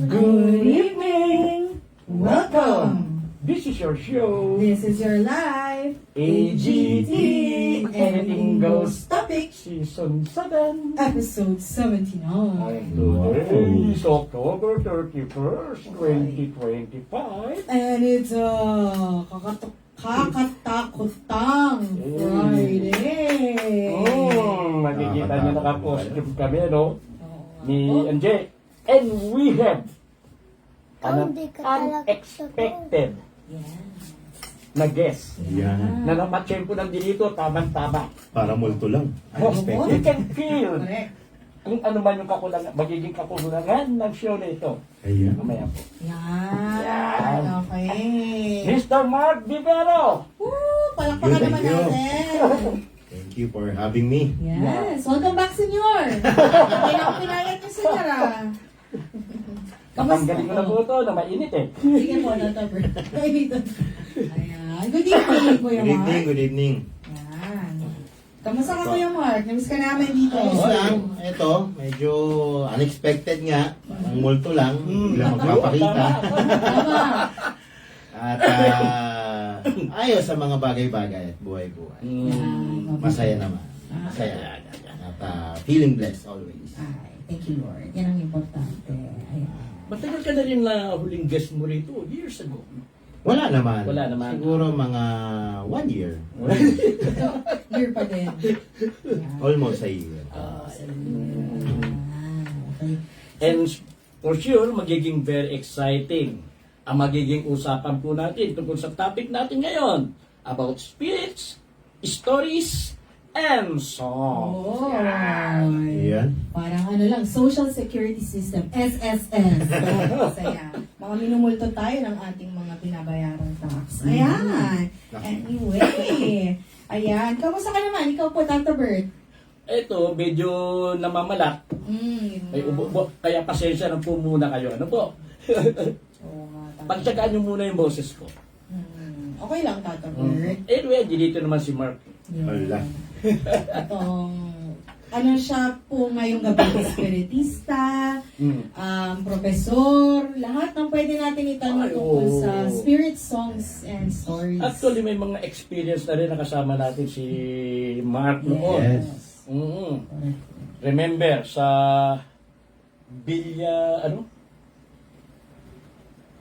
Good evening! Welcome! This is your show, This is your live AGT, Anything Goes Topic Season 7. Episode 79. Today is October 31st, 2025. And it's kakatakotang Friday. Makikita niyo naka-costume kami, no? Ni Oh. MJ. And we have an unexpected Yeah. na guest. Yan. Na namatchen ko lang dito, tamang-tama. Para multo lang. You can feel Correct. kung ano man yung magiging kakulangan ng show na ito. Ayan. Mamaya po. Yan. Okay. Mr. Mark Vivero! Woo! Palakpakan Thank naman you. natin. Thank you for having me. Yes. Welcome back, senyor. Hindi na ako pinayat niyo, senyor, ah. Kapanggaling ko na po ito na mainit eh. Sige po, Dr. Ayan. Good evening, Kuya Good evening, Mark. good evening. Yan. Kamusta ka, Kuya Mark? Namiss ka namin dito. Ayos lang. Ito, medyo unexpected nga. Ang multo lang. Biglang magpapakita. Tama. At ayos sa mga bagay-bagay at buhay-buhay. Yan. Masaya naman. Masaya. At feeling blessed always. Ay, thank you, Lord. Yan ang importante. Ayan. Matagal ka na rin na huling guest mo rito, years ago. Wala naman. Wala naman. Siguro mga 1 year. Year pa din. Yan. Almost a year. Okay. And for sure, magiging very exciting ang magiging usapan po natin tungkol sa topic natin ngayon about spirits, stories, and songs. Oh. Ayan. Parang ano lang, Social Security System, SSS. Saya. Mga minumulto tayo ng ating mga binabayarang tax. Ayan. Anyway. Ayan. Kamusta ka naman? Ikaw po, Tata Bert. Ito, medyo namamalat. May ubo, kaya pasensya na po muna kayo. Ano po? Oo nga, Tata. Pagtsagaan nyo muna yung boses ko. Okay lang, Tata Bert. Anyway, dito naman si Mark. Wala. Itong, ano siya po ngayong gabi, espiritista, profesor, lahat ng pwede natin itanong Ay, tungkol oo. sa spirit songs and stories. Actually, may mga experience na rin nakasama natin si Mark noon. Yes. Remember, sa Bilya,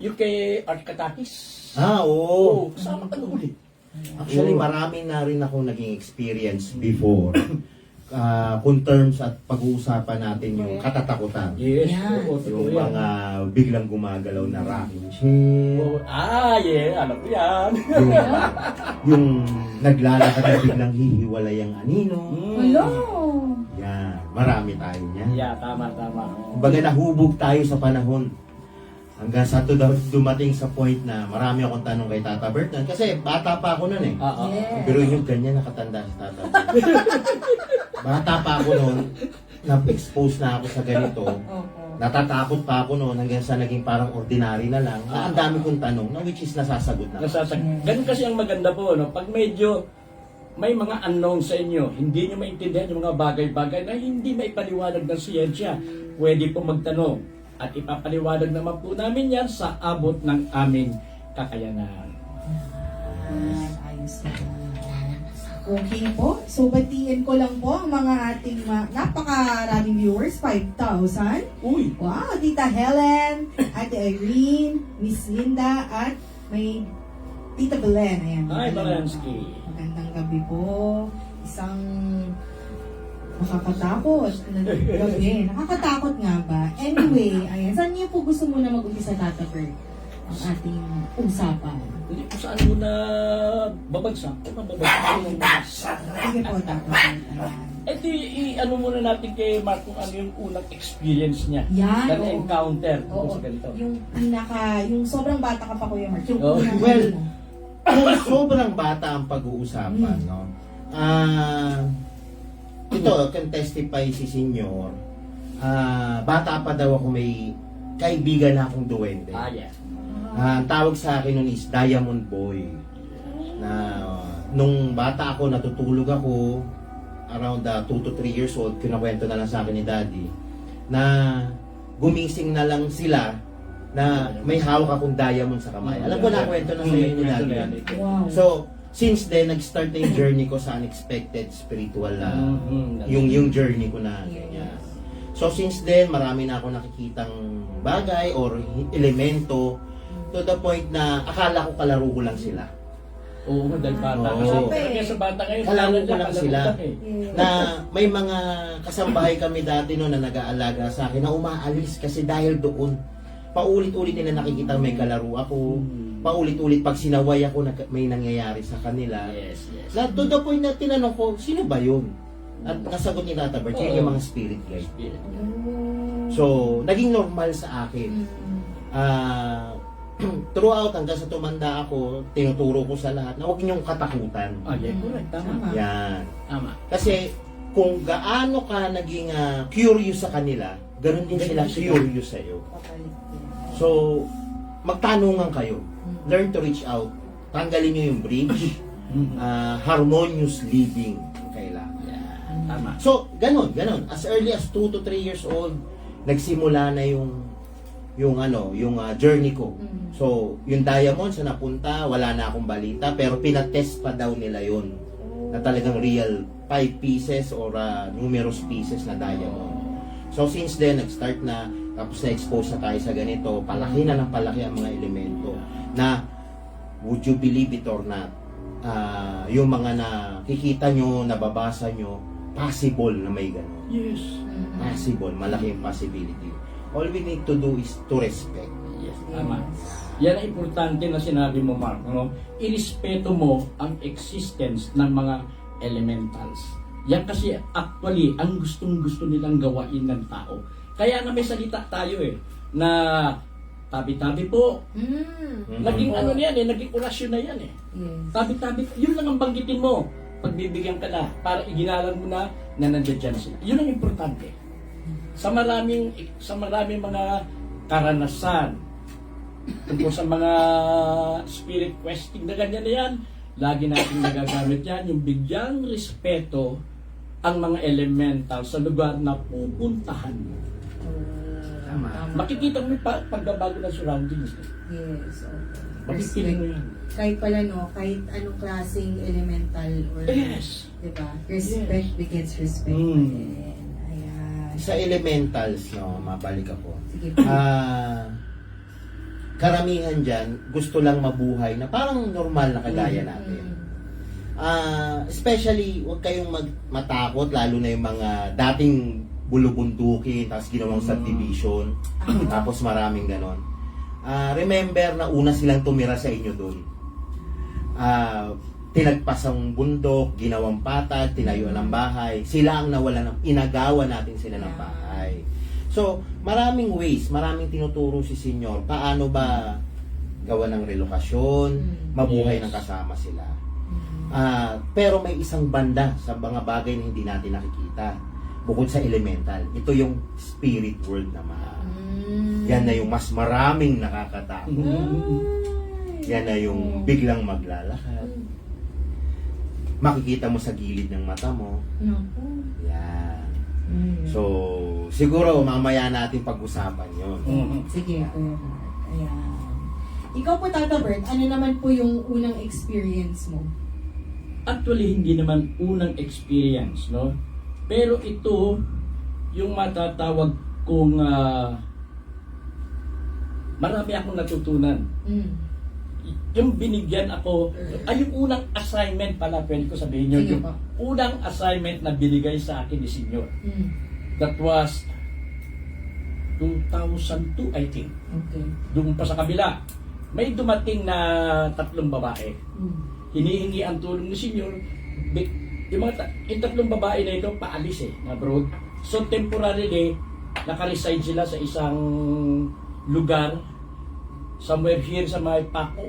UK Arkatakis. Oo. Kasama ka noon eh. Actually, marami na rin ako naging experience before. Kung terms at pag-uusapan natin yung katatakutan. Yes, Yan. oo, totoo Yung yan. mga biglang gumagalaw na rocking chair. Oh, yeah, alam ko yan. Yung naglalakad na biglang hihiwalay ang anino. Hello! Yan. Marami tayo niyan. Yeah, tama. Kumbaga nahubog tayo sa panahon. Hanggang sa dumating sa point na marami akong tanong kay Tata Bert nun. Kasi bata pa ako nun eh. Yes. Pero yung ganyan nakatanda si Tata Bert. Bata pa ako nun, na-expose na ako sa ganito. Opo. Natatakot pa ako noon hanggang sa naging parang ordinary na lang. Na ang dami kong tanong na which is nasasagot na. Ganun kasi ang maganda po, no? Pag medyo may mga unknown sa inyo, hindi nyo maintindihan yung mga bagay-bagay na hindi maipaliwanag ng siyensya, pwede po magtanong. At ipapaliwanag naman po namin yan sa abot ng aming kakayanan. Ayan, ayos na. Okay po. So, batiin ko lang po ang mga ating napakaraming viewers. 5,000. Uy! Wow! Tita Helen, Ate Irene, Miss Linda, at may Tita Belen. Ayan. Hi, Balansky. Magandang gabi po. Isang nakakatakot na gabi. Nakakatakot nga ba? Anyway, ayan. Saan niyo po gusto muna mag-umpisa, Tata Bert? Ang ating usapan. Hindi kung saan mo na babagsak. Kung babagsak. Sige po, Tata Bert. Ayan. Eh di, ano muna natin kay Mark kung ano yung unang experience niya. Yan, Na oo. encounter tungkol Oo, sa ganito. yung sobrang bata ka pa, Kuya Mark. Yung Oh, unang well, ano mo. Kung sobrang bata ang pag-uusapan, no? Ito, can testify si Senyor. Bata pa daw ako, may kaibigan na akong duwende. Yeah. Ang tawag sa akin nun is Diamond Boy. Na nung bata ako, natutulog ako, around 2 to 3 years old, kinakwento na lang sa akin ni Daddy, na gumising na lang sila na may hawak akong diamond sa kamay. Alam ko na kwento na sa iyo ni Daddy. Wow. So, since then, nag-start na yung journey ko sa unexpected spiritual yung journey ko na ganyan. So, since then, marami na ako nakikitang bagay or elemento to the point na akala ko kalaro ko lang sila. Oo, dahil bata. Oo. Kasi sa bata ngayon, Kalaro ko niya, lang kalaro sila. lang eh. Na may mga kasambahay kami dati no na nag-aalaga sa akin na umaalis kasi dahil doon paulit-ulit nila nakikita may kalaro ako, paulit-ulit pag sinaway ako may nangyayari sa kanila. Yes, yes. Na to the point na tinanong ko, sino ba yun? At nasagot ni Tata Bert, yun yung mga spirit guide. So, naging normal sa akin. Throughout hanggang sa tumanda ako, tinuturo ko sa lahat na huwag niyong katakutan. Yeah, correct. Tama. Yan. Tama. Kasi kung gaano ka naging curious sa kanila, ganun din sila curious sa iyo. So, magtanungan kayo. Learn to reach out. Tanggalin niyo yung bridge. Harmonious living ang kailangan. Yeah, tama. So, ganun. As early as 2 to 3 years old, nagsimula na yung journey ko. So, yung diamond sa napunta, wala na akong balita, pero pinatest pa daw nila yun. Na talagang real 5 pieces or numerous pieces na diamond. So, since then, nag-start na, tapos na-expose na tayo sa ganito, palaki na ng palaki ang mga elemento na, would you believe it or not, yung mga nakikita nyo, nababasa nyo, possible na may gano'n. Yes. Possible, malaki yung possibility. All we need to do is to respect. Yes, tama. Yan ang importante na sinabi mo, Mark. No? Irespeto mo ang existence ng mga elementals. Yan kasi actually ang gustong-gusto nilang gawain ng tao. Kaya nga may salita tayo na tabi-tabi po. Naging ano yan naging orasyon na yan Yes. Tabi-tabi, yun lang ang banggitin mo. Pagbibigyan ka na, para iginalan mo na nandiyan dyan sila. Yun ang importante. Sa maraming mga karanasan tungkol sa mga spirit questing na ganyan na yan, lagi natin nagagamit yan, yung bigyang respeto ang mga elemental sa lugar na pupuntahan mo. Tama. Makikita mo yung pagbabago ng surroundings. Yes. Makikita mo yan. Kahit pala kahit anong klaseng elemental or Yes. diba? Respect begets respect. Ayan. Sa elementals, mabalik ako. Sige. Karamihan dyan, gusto lang mabuhay na parang normal na kagaya natin. Especially, huwag kayong matakot, lalo na yung mga dating bulubundukin, tapos ginawang subdivision, tapos maraming ganon. Remember na una silang tumira sa inyo doon. Tinagpas ang bundok, ginawang patag, tinayuan ng bahay. Sila ang nawalan, inagawa natin sila ng bahay. So, maraming ways, maraming tinuturo si Senyor. Paano ba gawa ng relokasyon, mabuhay ng kasama sila. Pero may isang banda sa mga bagay na hindi natin nakikita. Bukod sa elemental, ito yung spirit world naman. Yan na yung mas maraming nakakatakot. Yan na yung biglang maglalakad. Makikita mo sa gilid ng mata mo. Yan. So, siguro mamaya natin pag-usapan yun. Sige, Kuya Mark. Ayan. Ikaw po, Tata Bert, ano naman po yung unang experience mo? Actually, hindi naman unang experience, no? Pero ito, yung matatawag kong marami akong natutunan. Yung binigyan ako, ay yung unang assignment pala, pwede ko sabihin nyo, Sige yung po. unang assignment na binigay sa akin ni Senyor. That was 2002, I think. Okay. Doon pa sa kabila, may dumating na 3 babae. Hinihingi ang tulong ni Senyor. Yung 3 babae na ito, paalis abroad. So temporarily, naka-reside sila sa isang lugar, somewhere here sa may Paco.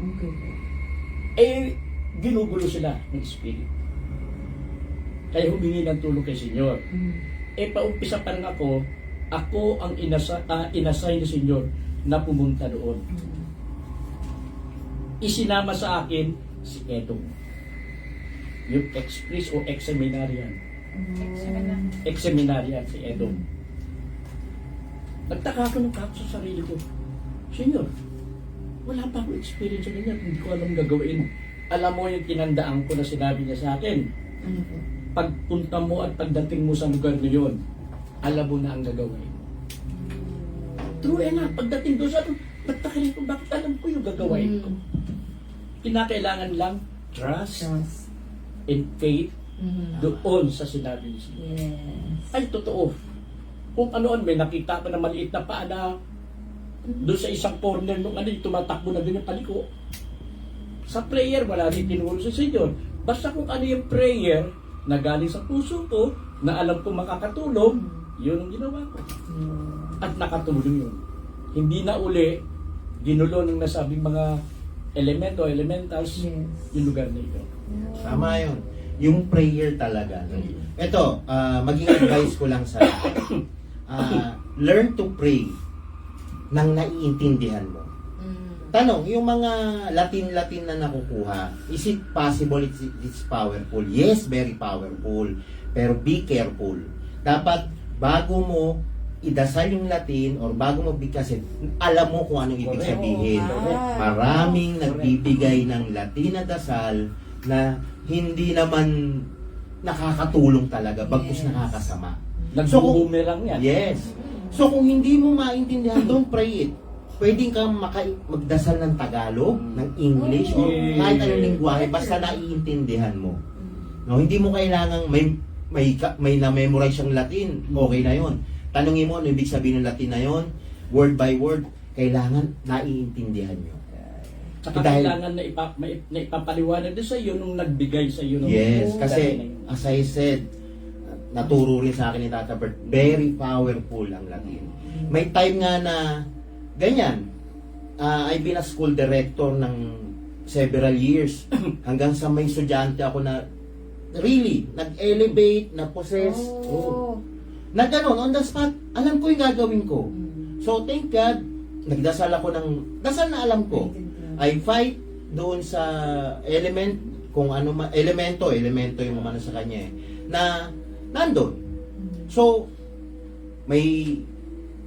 Okay. Ginugulo sila ng spirit. Kaya humingi ng tulong kay Senyor. Paumpisa pa lang ako ang inassign ni Senyor na pumunta doon. Isinama sa akin si Edong. Yung ex-priest o ex-seminarian. Ex-seminarian si Edong. Nagtaka ako ng kako sa sarili ko. Senyor, wala pa ako experience sa ganyan. Hindi ko alam gagawin. Alam mo yung tinandaan ko na sinabi niya sa akin. Ano po? Pagpunta mo at pagdating mo sa lugar na yun, alam mo na ang gagawin. True enough, pagdating doon sa nagtaka ko, bakit alam ko yung gagawin ko? Kinakailangan lang trust and faith doon sa sinabi niya. Yes. Ay, totoo. Kung ano may nakita ko na maliit na paa na doon sa isang corner nung tumatakbo na doon yung paliko. Sa prayer, wala rin tinuro sa Senyor. Basta kung ano yung prayer na galing sa puso ko, na alam ko makakatulong, yun ang ginawa ko. At nakatulong yun. Hindi na uli, ginulo ng nasabing mga elemento, elementals, yung lugar na ito. Tama yun. Yung prayer talaga. Ito, maging advice ko lang sa learn to pray nang naiintindihan mo. Tanong, yung mga Latin na nakukuha, is it possible it's powerful? Yes, very powerful. Pero be careful. Dapat, bago mo idasal yung Latin or bago mo bigkasin, alam mo kung anong ibig sabihin. Maraming nagbibigay ng Latin na dasal na hindi naman nakakatulong talaga, bagkus nakakasama. Nag-boomerang yan. Yes. So kung hindi mo maintindihan, don't pray it. Pwede kang magdasal ng Tagalog, ng English, o kahit anong lingwahe, basta naiintindihan mo. No, hindi mo kailangang may na-memorize yung Latin, okay na yon. Tanungin mo ano ibig sabihin ng Latin na yon, word by word, kailangan naiintindihan nyo. Saka kailangan na ipapaliwanag din sa iyo nung nagbigay sa iyo. Yes, kasi as I said, naturo rin sa akin ni Tata Bert, very powerful ang Latin. May time nga na ganyan, I've been a school director ng several years hanggang sa may estudyante ako na really, nag-elevate, na-possess. Nag-ganon, on the spot, alam ko yung gagawin ko. So, thank God, nagdasal ako ng, dasal na alam ko. I fight doon sa element, kung ano, elemento yung umano sa kanya na nandun. So,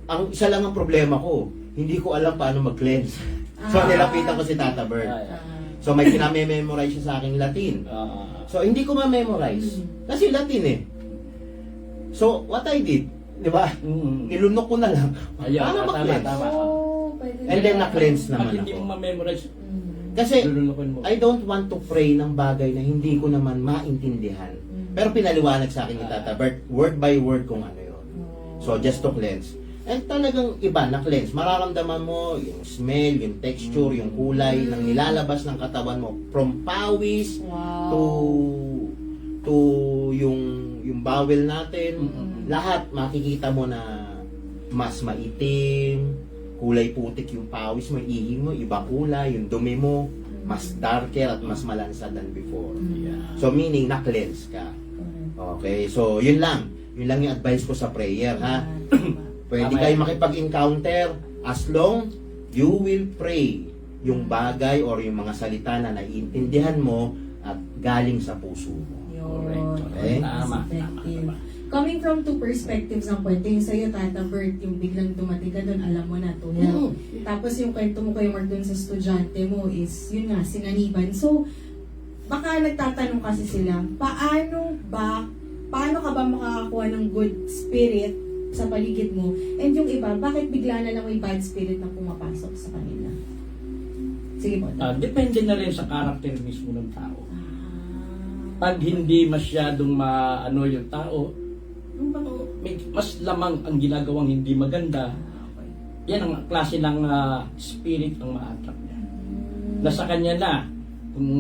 ang isa lang ang problema ko, hindi ko alam paano mag-cleanse. So, nilapitan ko si Tata Bert. So, may kinamemorize siya sa aking Latin. So, hindi ko ma-memorize. Kasi Latin So, what I did, di ba? Nilunok ko na lang. Paano mag-cleanse? Tama. And then, na-cleanse Pag naman hindi mo ako. ma-memorize, Kasi, lulunukin mo. I don't want to pray ng bagay na hindi ko naman maintindihan. Pero pinaliwanag sa akin ni Tata Bert, word by word kung ano yun. So, just to cleanse. And talagang iba na cleanse. Mararamdaman mo yung smell, yung texture, yung kulay ng nilalabas ng katawan mo. From pawis to yung bowel natin. Lahat makikita mo na mas maitim, kulay putik yung pawis mo, ihi mo, ibang kulay, yung dumi mo, mas darker at mas malansa than before. So meaning na-cleanse ka. Okay, so yun lang. Yun lang yung advice ko sa prayer, ha? Pwede kayo makipag-encounter as long you will pray yung bagay or yung mga salita na naiintindihan mo at galing sa puso mo. Correct. Okay? Tama. Effective. coming from two perspectives ang kwento. Yung sa'yo, Tata Bert, yung biglang dumating ka doon, alam mo na to. Tapos yung kwento mo kayo, Mark, doon sa estudyante mo is, yun nga, sinaniban. So, baka nagtatanong kasi sila, paano ka ba makakakuha ng good spirit sa paligid mo? And yung iba, bakit bigla na lang may bad spirit na pumapasok sa kanila? Sige po. Depende na rin sa character mismo ng tao. Pag hindi masyadong maano yung tao, yung bang mas lamang ang ginagawang hindi maganda, yan ang klase ng spirit ang ma-attract niya. Nasa kanya na, kung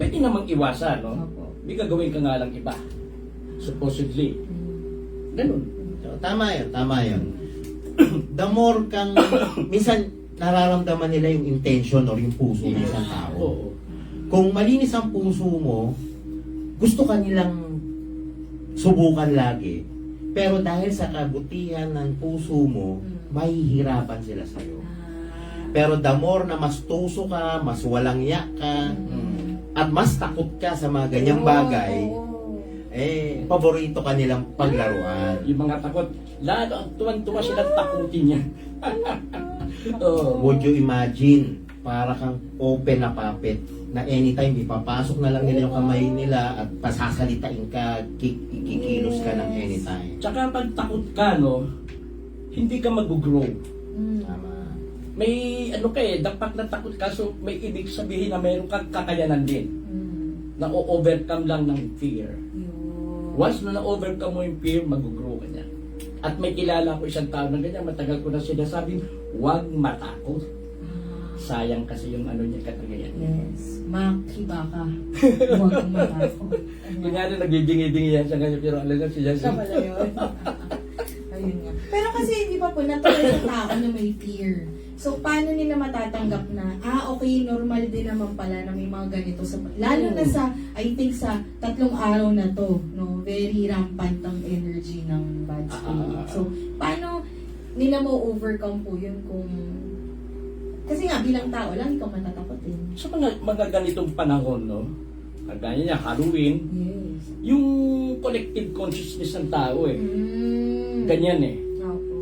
pwede namang iwasan, no? Hindi gagawin ka nga lang iba. Supposedly. Ganun. So, tama yun. The more kang, minsan nararamdaman nila yung intention or yung puso ng isang tao. Oo. Kung malinis ang puso mo, gusto ka nilang subukan lagi. Pero dahil sa kabutihan ng puso mo, mahihirapan sila sa'yo. Pero the more na mas tuso ka, mas walang yak ka, at mas takot ka sa mga ganyang bagay, paborito ka nilang paglaruan. Yung mga takot, lalo ang tuwan-tuwa silang takutin niya. Would you imagine, para kang open na puppet, na anytime ipapasok na lang nila yung kamay nila at pasasalitain ka, kikilos ka ng anytime. Tsaka pag takot ka, no, hindi ka mag-grow. Tama. May ano ka dapat na takot ka, so may ibig sabihin na mayroon kang kakayanan din. Na o-overcome lang ng fear. Once na na-overcome mo yung fear, mag-grow ka niya. At may kilala ko isang tao na ganyan, matagal ko na sinasabing, huwag matakot. Sayang kasi yung ano niya katagayan. Yes. Makiba ka. Huwag matakot. Kunyari, nagbibingi-bingi yan siya ganyan, pero alam na siya. Siya pala yun. Ayun nga. Pero kasi hindi pa po natuloy sa tao na may fear. So, paano nila matatanggap na, okay, normal din naman pala na may mga ganito. Lalo na sa, I think sa 3 araw na to, no, very rampant ang energy ng bad spirit. So, paano nila mo-overcome po yun kung, kasi nga, bilang tao lang, ikaw matatakotin. Sa mga ganitong panahon, no, kagaya niya, Halloween, Yes. yung collective consciousness ng tao ganyan Opo.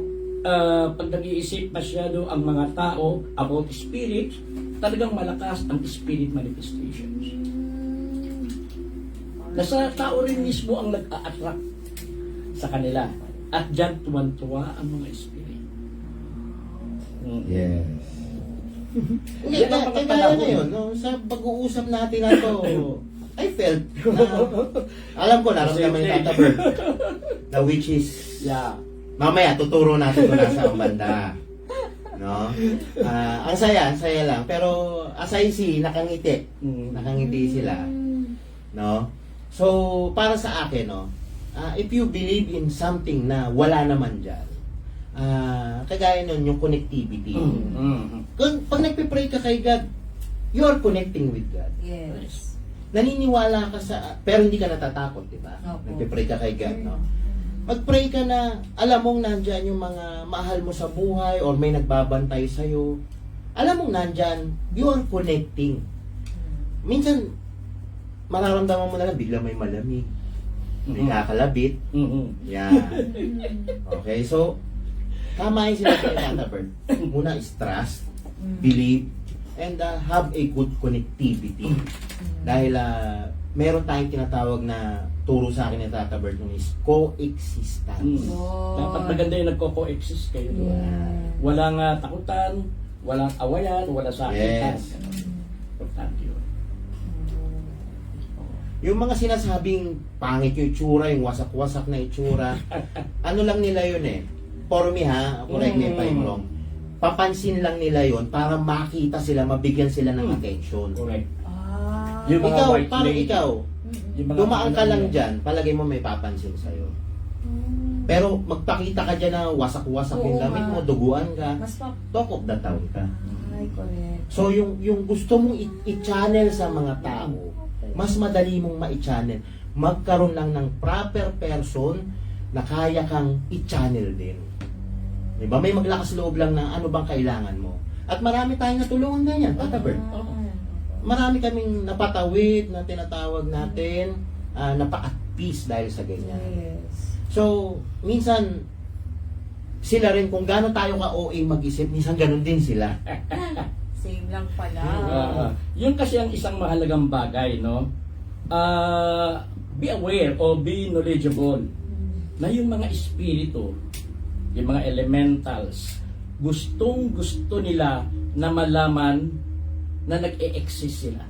Pag nag-iisip masyado ang mga tao about spirit, talagang malakas ang spirit manifestations. Nasa tao rin mismo ang nag-a-attract sa kanila. At dyan tuwan-tuwa ang mga spirit. Yes. Hindi, Yan ang mga kaya panahon. na yun, no? Sa pag-uusap natin na to, I felt na, alam ko, naramdaman ni Tata Bert, na which is, Yeah. mamaya, tuturo natin kung nasa ang banda. No? Ang saya lang. Pero, as I see, nakangiti. Nakangiti sila. No? So, para sa akin, no, if you believe in something na wala naman dyan, kagaya nun, yung connectivity. Pag nagpipray ka kay God, you are connecting with God. Yes. Naniniwala ka sa, pero hindi ka natatakot, di ba? Opo. Nagpipray ka kay God, no? Mag-pray ka na, alam mong nandyan yung mga mahal mo sa buhay or may nagbabantay sa'yo. Alam mong nandyan, you are connecting. Minsan, mararamdaman mo na lang, bigla may malamig, may kakalabit. Yan. Okay, so, tama yung sinabi ni Tata Bert. Muna is trust, believe, and have a good connectivity. Dahil meron tayong tinatawag na turo sa akin ni Tata Bert nung is coexistence. Dapat maganda yung nagko-coexist kayo. Yeah. Walang takutan, walang awayan, walang sakitan. Yes. Importante yun. Yung mga sinasabing pangit yung itsura, yung wasak-wasak na itsura, ano lang nila yun For me correct me if I'm wrong. Papansin lang nila yun para makita sila, mabigyan sila ng attention. Correct. Yung mga Ikaw, white parang lady. ikaw, Yung mga dumaan ka ano lang yan. dyan, palagay mo may papansin sa'yo. Pero magpakita ka dyan na wasak-wasak yung Oo damit mo, nga. duguan ka, Mas pa... talk of the town ka. Ay, correct. So yung gusto mong i-channel sa mga tao, mas madali mong ma-channel. Magkaroon lang ng proper person na kaya kang i-channel din. Diba? May maglakas loob lang na ano bang kailangan mo. At marami tayong natulungan ganyan, Tata Bert. Marami kaming napatawid na tinatawag natin napa-at peace dahil sa ganyan. Yes. So, minsan, sila rin, kung gaano tayo ka-OA mag-isip, minsan ganun din sila. Same lang pala. Yun kasi ang isang mahalagang bagay, no? Be aware or be knowledgeable na yung mga espiritu, yung mga elementals, gustong-gusto nila na malaman na nag-e-exist sila.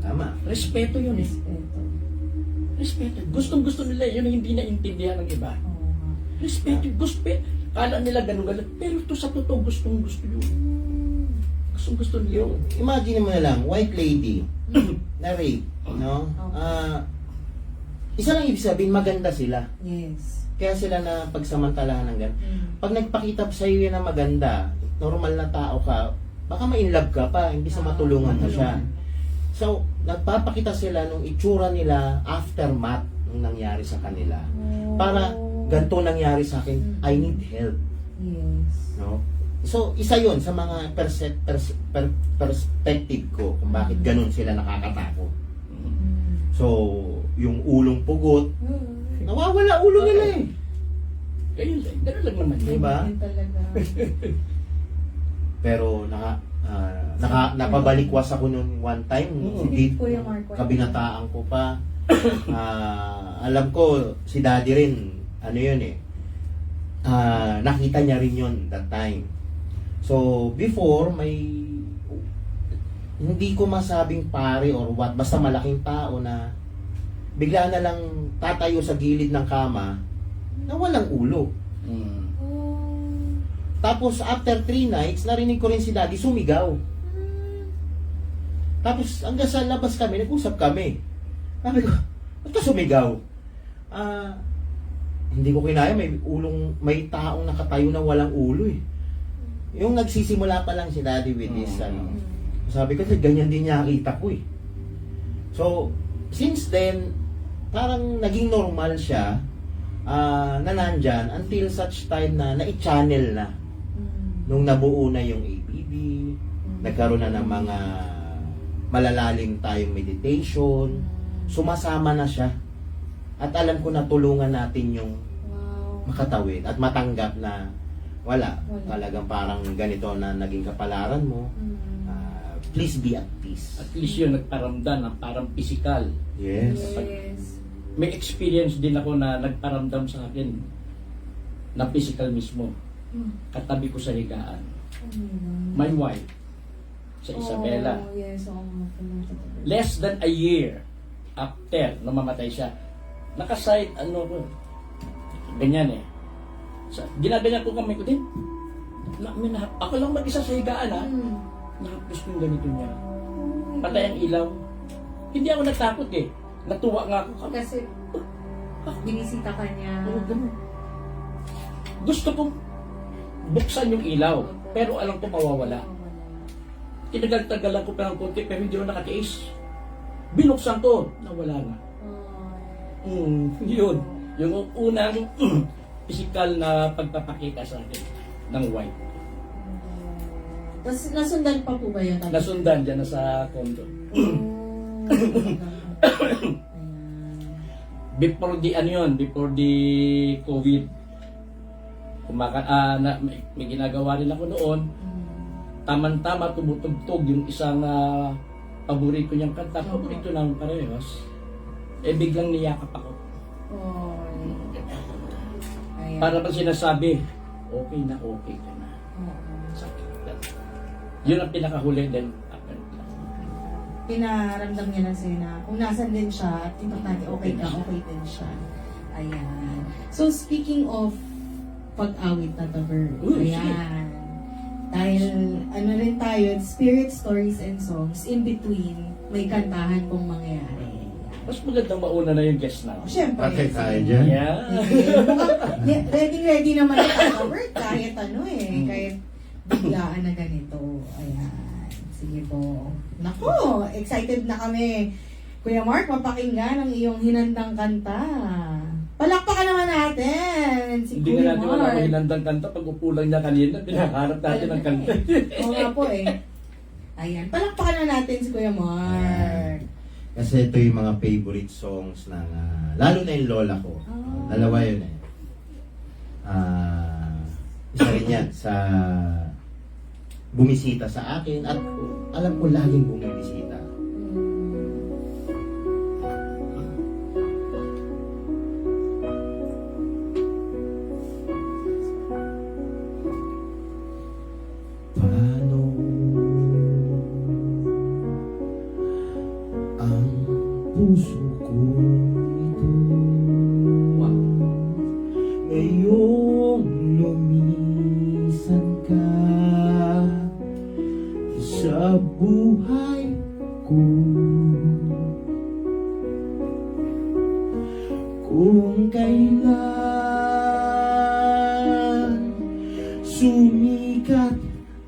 Tama. Respeto yun eh. Respeto. Respeto. Gustong-gusto nila yun ang hindi naintindihan ng iba. Oo nga. Respeto. Gusto. Kala nila ganun-ganun. Pero to sa totoo, gustong-gusto yun. Gustong-gusto nila yun. Imagine mo na lang, white lady, na rape, no? Isa lang ibig sabihin, maganda sila. Yes. Kaya sila na pagsamantalahan ng gano'n. Pag nagpakita sa iyo yan na maganda, normal na tao ka, baka ma-inlove ka pa, hindi sa matulungan ka siya. So, nagpapakita sila nung itsura nila aftermath nung nangyari sa kanila. Para ganito nangyari sa akin, I need help. Yes. No? So, isa yon sa mga perspective ko kung bakit ganun sila nakakatakot. So, yung ulong pugot, nawawala ulo nila eh. Ganun lang naman. Diba? Yun talaga. Pero napabalikwas ako noon one time. Hindi, Kuya Mark, kabinataan ko pa. Alam ko, si daddy rin, ano yun eh, nakita niya rin yun that time. So, before, hindi ko masabing pare or what, basta malaking tao na bigla na lang tatayo sa gilid ng kama na walang ulo. Tapos, after 3 nights, narinig ko rin si daddy sumigaw. Tapos, hanggang sa labas kami, nag-usap kami. Sabi ko, ba't ka sumigaw? Hindi ko kinaya, may taong nakatayo na walang ulo eh. Yung nagsisimula pa lang si daddy with this, sabi ko, ganyan din niya nakita ko eh. So, since then, parang naging normal siya na nandyan until such time na na-channel na. Nung nabuo na yung ABB, nagkaroon na ng mga malalalim tayong meditation, sumasama na siya. At alam ko na tulungan natin yung makatawid at matanggap na wala. Talagang parang ganito na naging kapalaran mo. Please be at peace. At least yun, nagparamdam ng parang physical. Yes. Yes. May experience din ako na nagparamdam sa akin na physical mismo. Katabi ko sa higaan. My wife, sa Isabela. Oh, yes. Less than a year after namamatay siya, nakaside, ganyan eh. Ginaganyan ko kamay ko din. Ako lang mag-isa sa higaan ha. Nakapis ko yung ganito niya. Patay ang ilaw. Hindi ako natakot eh. Natuwa nga ako. Kasi binisita ka niya. Gusto kong buksan yung ilaw. Pero alam ko mawawala. Tinagal-tagalan ko pa ng konti pero hindi ako nakatiis. Binuksan ko. Nawala na. Yun. Yung unang physical na pagpapakita sa akin ng wife. Tapos nasundan pa po ba yun? Nasundan dyan na sa condo. Before the COVID, may ginagawa rin ako noon. Tama-tama tumutugtog yung isang paborito niyang kanta. Paborito namin parehas. Biglang niyakap ako. Para ba sinasabi, okay na okay ka na. Sakit lang. Yun ang pinakahuli din. Pinaramdam niya lang sa'yo na kung nasan din siya, importante okay ka, okay din siya. Ayan. So speaking of pag-awit na the bird. Ayan. Dahil rin tayo, spirit stories and songs, in between, may kantahan pong mangyayari. Mas magandang mauna na yung guest natin. Siyempre. Patay tayo dyan. Yeah. Ready naman ang cover kahit kahit biglaan na ganito. Ayan. Sige po. Naku, excited na kami. Kuya Mark, mapakinggan ang iyong hinandang kanta. Palakpakan naman natin si Hindi Kuya na natin wala Mark. ko hinandang kanta. Pag upulang niya kanina, pinaharap natin ang kanta. Oo nga po eh. Ayan, palakpakan na natin si Kuya Mark. Kasi ito yung mga favorite songs ng, lalo na yung lola ko. Oh. Dalawa yun eh. Isa rin yan sa bumisita sa akin at alam ko laging bumisita. Paano ang puso ko ito ngayong lumisan ka sa buhay ko, kung kailan sumikat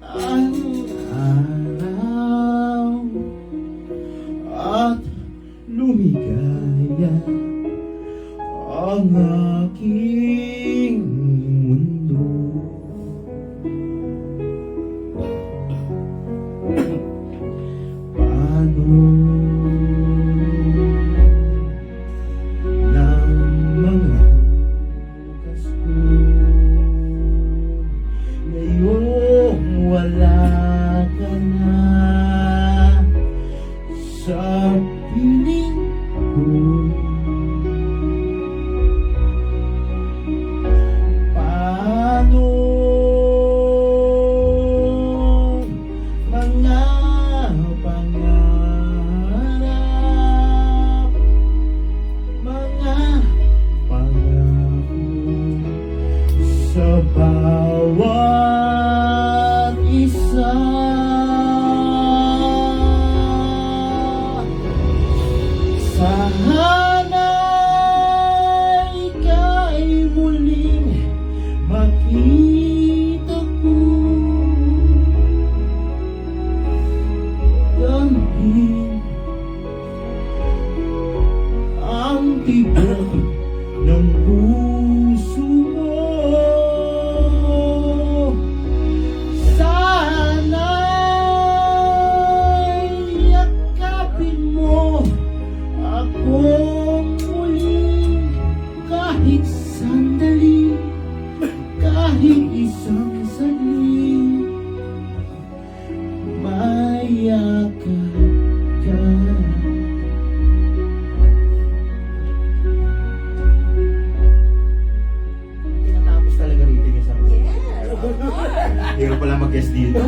ang araw at lumigaya ang aking mundo. Paano ng mga bukas ko ngayong wala ka na sa piling ko? Paano mga pangarap, mga pangako sa bawat isa? Sana'y ika'y muling makita ko, damhin ang tibok ng puso mo. Sana'y yakapin mo akong muli kahit sandali, kahit isang saglit, mayakap ka. Tinatapos talaga rito yung isang Hero pala mag-guest dito.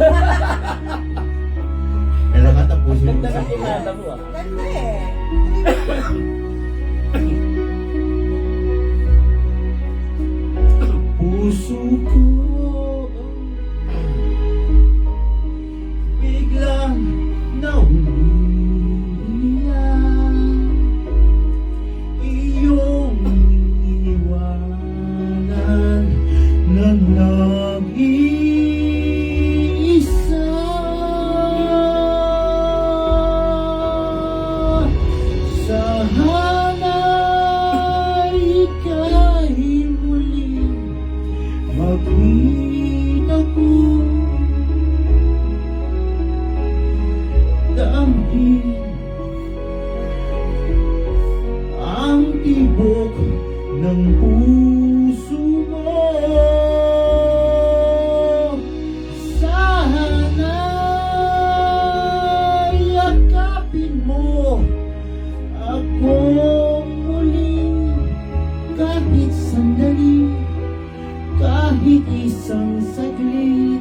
Kailangan tapusin mo Ganda sa ng imata mo ah. Ganda eh. puso ko biglang naulilang iyong iniwanan na nag-iisa. Sana'y ika'y muling makita ko, damhin ang tibok ng puso mo. Sana'y yakapin mo akong muling kahit sandali, kahit isang saglit,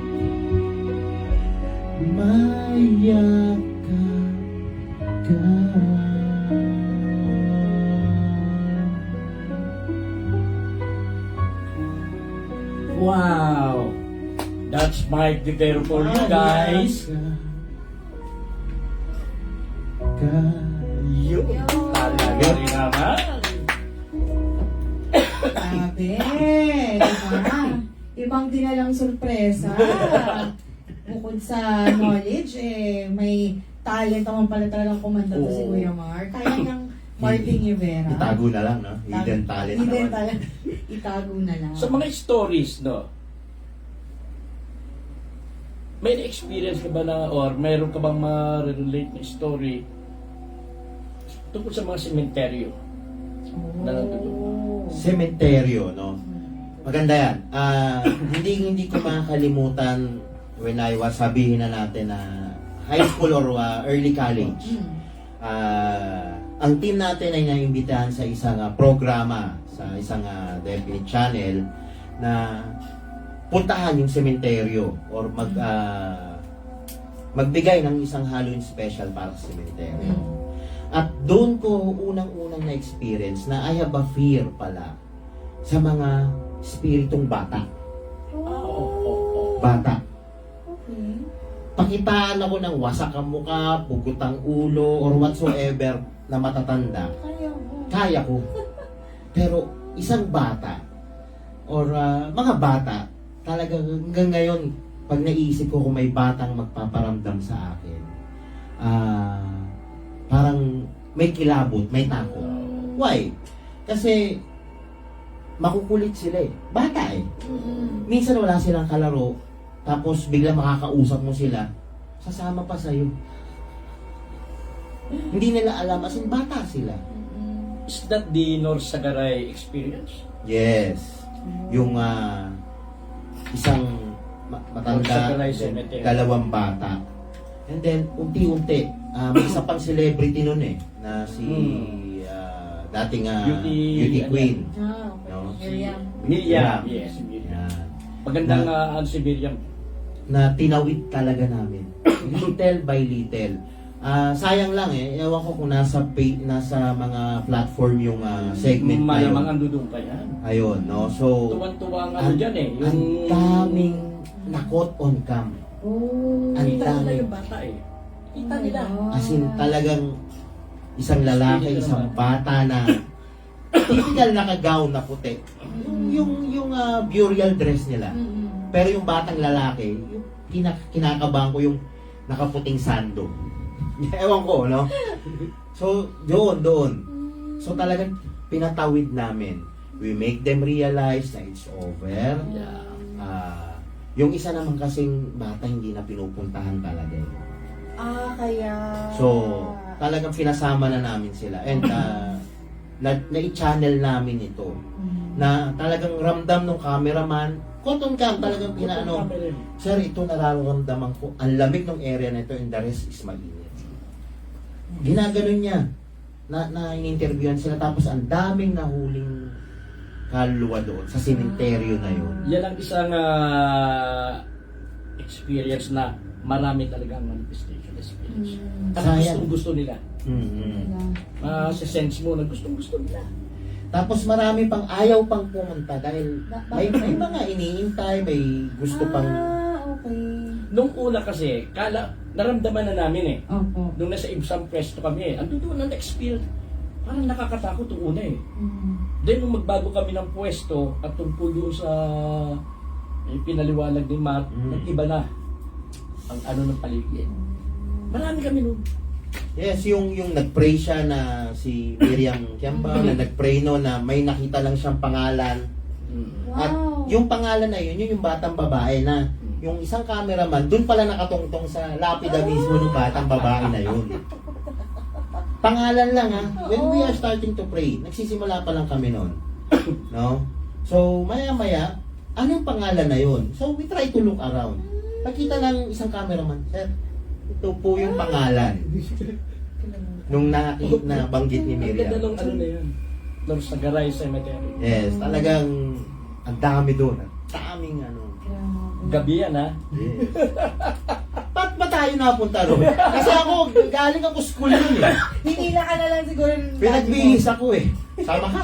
mayakap ka. Wow! That's Mike Divero for you guys. Yun. Talaga rin naman. Sabi, diba? Ibang dinalang sorpresa. Bukod sa knowledge, may talent naman pala talagang kumanta to si Oo. Kuya Mar. Kaya niyang Martin Rivera. Itago na lang, no? Hidden talent Hidden naman. talent. Itago na lang. Sa mga stories, no? May na-experience ka ba na or mayroon ka bang ma-relate na story tungkol sa mga sementeryo. Na Oh. Sementeryo, no? Maganda yan. Hindi ko makakalimutan when I was, sabihin na natin na high school or early college. Ang team natin ay naimbitahan sa isang programa sa isang definite channel na puntahan yung sementeryo or magbigay ng isang Halloween special para sa sementeryo. At doon ko unang-unang na-experience na I have a fear pala sa mga spiritong bata. Bata. Okay. Pakitaan ako ng wasak ang muka, pugot ang ulo, or whatsoever na matatanda. Kaya mo. Kaya ko. Pero isang bata or mga bata, talagang hanggang ngayon, pag naisip ko kung may batang magpaparamdam sa akin, parang may kilabot, may takot. Why? Kasi makukulit sila eh. Bata eh. Minsan wala silang kalaro, tapos bigla makakausap mo sila, sasama pa sa'yo. Hindi nila alam, as in bata sila. Is that the North Sagaray experience? Yes. Yung isang matanda, Sagaray then Cemetery. dalawang bata. And then, unti-unti, may isa pang celebrity nun eh, na si dating beauty queen. Okay. No? Miriam. Miriam. Yes, Miriam. Yan. Magandang si Miriam. Na tinawid talaga namin. Little by little. Sayang lang eh, ewan ko kung nasa mga platform yung segment na yun. Malamang andudong pa yan. Ayun, no? So, Tuwan-tuwa ang ano dyan eh. Yung... ang daming nakot on cam. Oh. Ang Kita nila dami. yung bata eh. Kita nila. As in, talagang isang lalaki, isang bata na typical naka-gown na puti. Yung burial dress nila. Pero yung batang lalaki, yung kinakabahan ko yung nakaputing sando. Ewan ko, no? So, doon. So, talagang pinatawid namin. We make them realize na it's over. Yeah. Yung isa naman kasing bata hindi na pinupuntahan talaga. Kaya... So, talagang pinasama na namin sila. And, na-channel namin ito. Na talagang ramdam ng cameraman, cotton cam, talagang pinaano. Sir, ito nararamdaman ko. Ang lamig ng area na ito and the rest is mainit. Ginaganon niya. Na in-interviewan sila tapos ang daming nahuling kaluluwa doon sa sementeryo na yun. Yan ang isang experience na marami talagang manifestation experience. At Sayang. gustong-gusto nila. Mm-hmm. Sense mo na gustong-gusto nila. Tapos marami pang ayaw pang pumunta dahil may mga iniintay, may gusto pang... okay. Nung una kasi, naramdaman na namin eh. Opo. Nung nasa ibsang pwesto kami eh. Ando doon ang experience. Parang nakakatakot yung una eh. Then nung magbago kami ng pwesto at tungkol doon sa pinaliwanag ni Matt, nag-iba na ang ano ng paligid. Marami kami nun. Yes, yung nag-pray siya na si Miriam Kiamba, na nag-pray no na may nakita lang siyang pangalan. At yung pangalan na yun yung batang babae na yung isang cameraman, dun pala nakatungtong sa lapida mismo ng batang babae na yun. Pangalan lang ha. When we are starting to pray, nagsisimula pa lang kami noon. No? So, maya-maya, anong pangalan na yun? So, we try to look around. Nakita lang isang cameraman, sir, ito po yung pangalan. Nung nabanggit ni Ang Miriam. ganda nung ano na yun. Nung Sagaray Cemetery. Yes, talagang ang dami doon. Ang daming ano. Gabi yan ha. Yes. Ba't ba tayo napunta ron? Kasi ako, galing ako school yun eh. Hinila ka na lang siguro. Pinagbihis ako eh. Sama ka.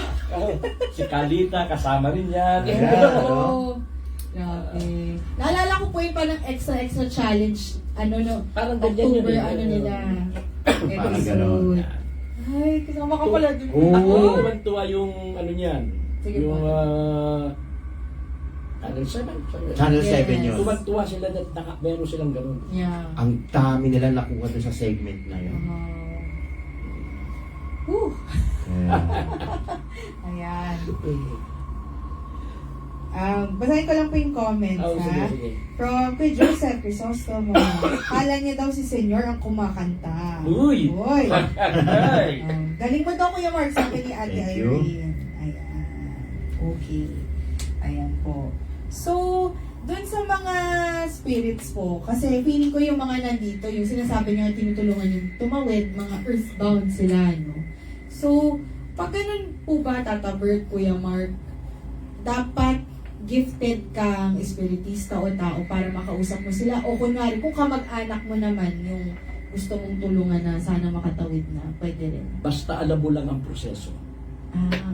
Si Kalita, kasama rin yan. Yeah. Oo. Grabe. Naalala ko po yung parang extra challenge. Ano no? Parang ganyan October, yun eh. ano nila. Parang Episode. ganon. Ay, kasama ka pala dun. Oo. Ako? Tuwan-tuwa yung ano niyan. Sige Yung po. Channel 7. Channel 7 Yes. yun. Tuwan-tuwa sila na meron silang ganun. Yeah. Ang dami nila nakuha doon sa segment na yun. Whew. Yeah. Ayan. Basahin ko lang po yung comments, Oh, sige, ha? sige. From kay Joseph Crisostomo. Kala niya daw si Senyor ang kumakanta. Uy! Uy! Ay! Galing mo daw, Kuya Mark, sabi ni Ate Thank you. Irene. Ayan. Okay. Ayan po. So, dun sa mga spirits po, kasi feeling ko yung mga nandito, yung sinasabi niyo na tinutulungan yung tumawid, mga earthbound sila, no? So, pag ganun po ba, Tata Bert, Kuya Mark, dapat gifted kang espiritista o tao para makausap mo sila? O kunwari, kung kamag-anak mo naman yung gusto mong tulungan na sana makatawid na, pwede rin. Basta alam mo lang ang proseso.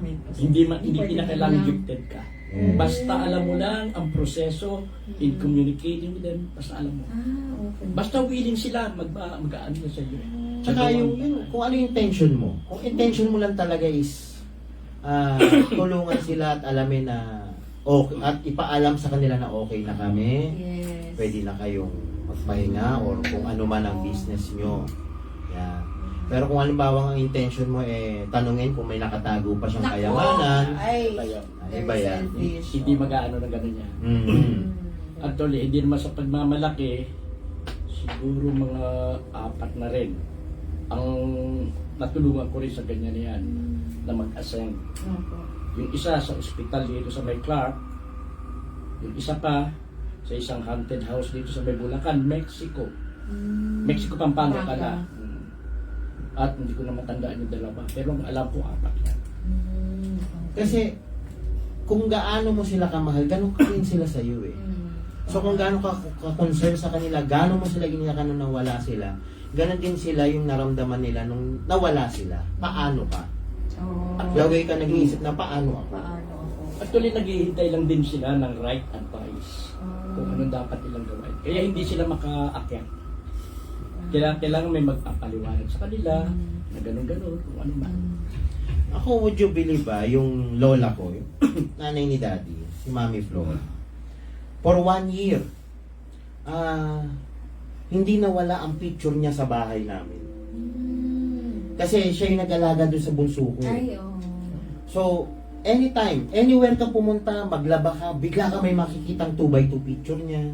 May proseso. Hindi pwede kinakailangan lang. gifted ka. Mm. Basta alam mo lang ang proseso in communicating with them. Basta alam mo. Okay. Basta willing sila mag-ano na sa iyo. Tsaka yung kung ano yung intention mo. Kung intention mo lang talaga is tulungan sila at alamin na okay, at ipaalam sa kanila na okay na kami, Yes. pwede na kayong magpahinga or kung ano man ang business nyo. Yan. Pero kung halimbawa ang intention mo tanungin kung may nakatago pa siyang Naku! kayamanan, Ay, Tayo. ay ba yan? selfish. Hindi mag-ano na gano'n yan. Mm. Actually, hindi naman sa pagmamalaki, siguro mga 4 na rin ang natulungan ko rin sa ganyan na yan na mag-ascend. Opo. Yung isa sa ospital dito sa may Clark, yung isa pa sa isang haunted house dito sa may Bulacan, Mexico. Mexico, Pampanga pala. At hindi ko na matandaan yung dalawa. Pero ang alam ko, 4 yan. Kasi kung gaano mo sila kamahal, ganun ka rin sila sa iyo eh. So kung gaano ka concern sa kanila, gaano mo sila iniyakan nung nawala sila, ganon din sila yung naramdaman nila nung nawala sila. Paano ka? Lagay ka nag-iisip na paano ako? Paano ako? Actually, naghihintay lang din sila ng right advice kung ano dapat nilang gawin. Kaya hindi sila makaakyat. Kailangan may magpapaliwanag sa kanila na gano'n-gano'n kung ano man. Ako, would you believe yung lola ko, yung nanay ni daddy, si Mami Flora, for 1 year, hindi nawala ang picture niya sa bahay namin. Kasi siya yung nag-alaga doon sa bunso ko. Ay, oo. So, anytime, anywhere ka pumunta, maglaba ka, bigla ka may makikitang 2x2 picture niya.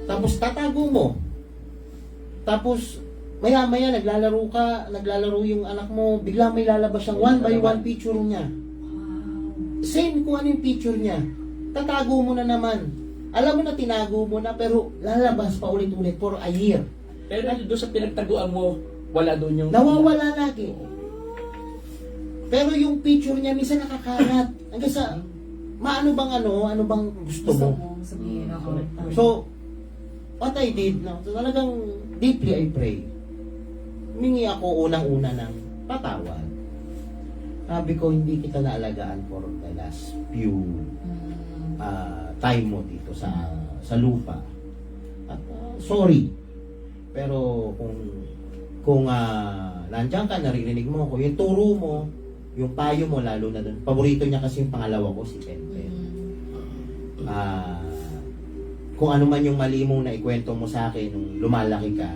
Tapos tatago mo. Tapos, maya-maya naglalaro yung anak mo, bigla may lalabas siyang 1x1 picture niya. Same kung ano yung picture niya. Tatago mo na naman. Alam mo na tinago mo na, pero lalabas pa ulit-ulit for a year. Pero doon sa pinagtaguan mo, wala doon yung... Nawawala lagi. Pero yung picture niya, minsan nakakalat. Hanggang sa, ano bang gusto mo? Sabihin ako. So, what I did, talagang deeply I pray. Humingi ako unang-una ng patawad. Sabi ko, hindi kita naalagaan for the last few time mo dito sa lupa. At sorry. Pero kung nandiyan ka, naririnig mo ako, yung turo mo, yung payo mo, lalo na doon. Paborito niya kasi yung pangalawa ko, si Penpen. Kung ano man yung mali mong naikwento mo sa akin nung lumalaki ka,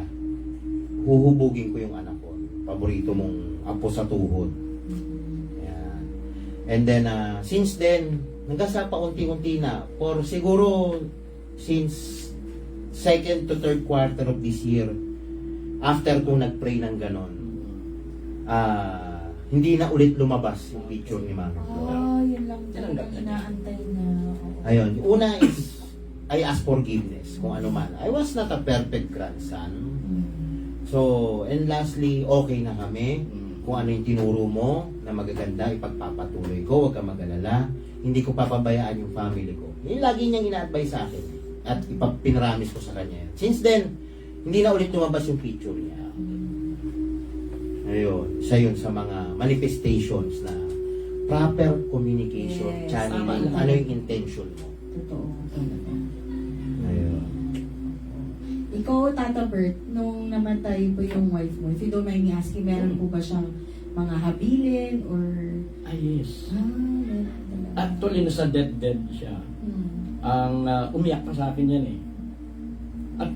huhubugin ko yung anak ko. Paborito mong apo sa tuhod. Ayan. And then, since then, hanggang sa paunti-unti na, for siguro since 2nd to 3rd quarter of this year, after kong nag-pray ng ganon, hindi na ulit lumabas yung picture ni Mami Flora. Yun lang talaga inaantay na. Ayun, una is I ask forgiveness kung ano man. I was not a perfect grandson. So, and lastly, okay na kami. Kung ano yung tinuro mo na magaganda, ipagpapatuloy ko, huwag kang mag-alala. Hindi ko papabayaan yung family ko. Yung lagi niyang ina-advise sa akin. At pinaramis ko sa kanya. Since then, hindi na ulit lumabas yung picture niya. Ayun, isa yun sa mga manifestations na proper communication, Yes, channeling, tama. ano yung intention mo. Totoo talaga. Ayun. Ikaw, Tata Bert, nung namatay po yung wife mo, if you don't mind me asking, meron po ba siyang mga habilin or... yes. Meron talaga. Actually, nasa dead siya. Ang umiyak pa sa akin yan eh. At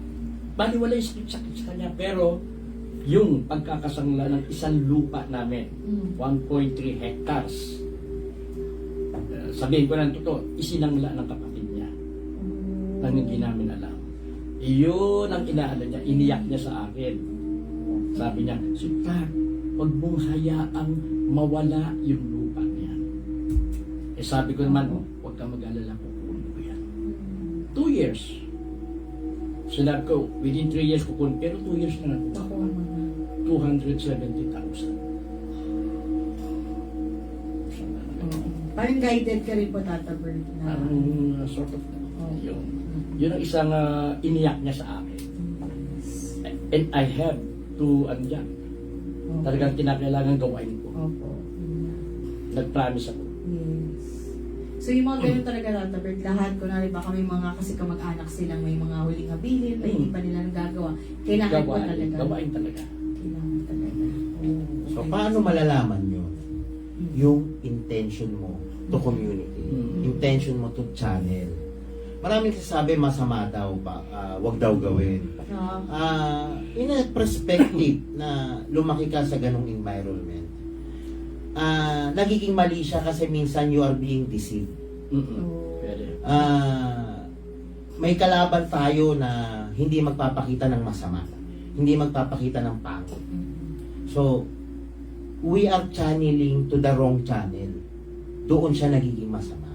baliwala yung sakit sa kanya, pero yung pagkakasangla ng isang lupa namin, 1.3 hectares. sabihin ko ng totoo, isinangla ng kapatid niya. Nang hindi namin alam. Iyon ang inaano niya, iniyak niya sa akin. Sabi niya, Sultan, huwag mong hayaang mawala yung lupa niya. Eh sabi ko naman, huwag kang mag-alala, kukunin ko yan. 2 years. Sinabi ko, within 3 years kukunin, pero 2 years na nakuha ko. 270,000. Parang guided ka rin po, Tata Bert. Na, Sort of, yun ang isang iniyak niya sa akin. And I have to, talagang kinakailangan gawain ko. Opo. Nag-promise ako. Yes. So yung mga ganun talaga, Tata Bert, lahat, kunwari baka may mga kasi kamag-anak silang may mga huling habilin, na hindi pa nila nagagawa. Kailangan ko talaga. Gawain talaga. Kailangan talaga. Oh, So, okay. paano malalaman nyo yung intention mo to community? Intention mo to channel? Maraming sasabi masama daw pa, wag daw gawin. In a perspective na lumaki ka sa ganong environment, nagiging mali siya kasi minsan you are being deceived. Pwede. May kalaban tayo na hindi magpapakita ng masama, hindi magpapakita ng pangit. So, we are channeling to the wrong channel. Doon siya nagiging masama.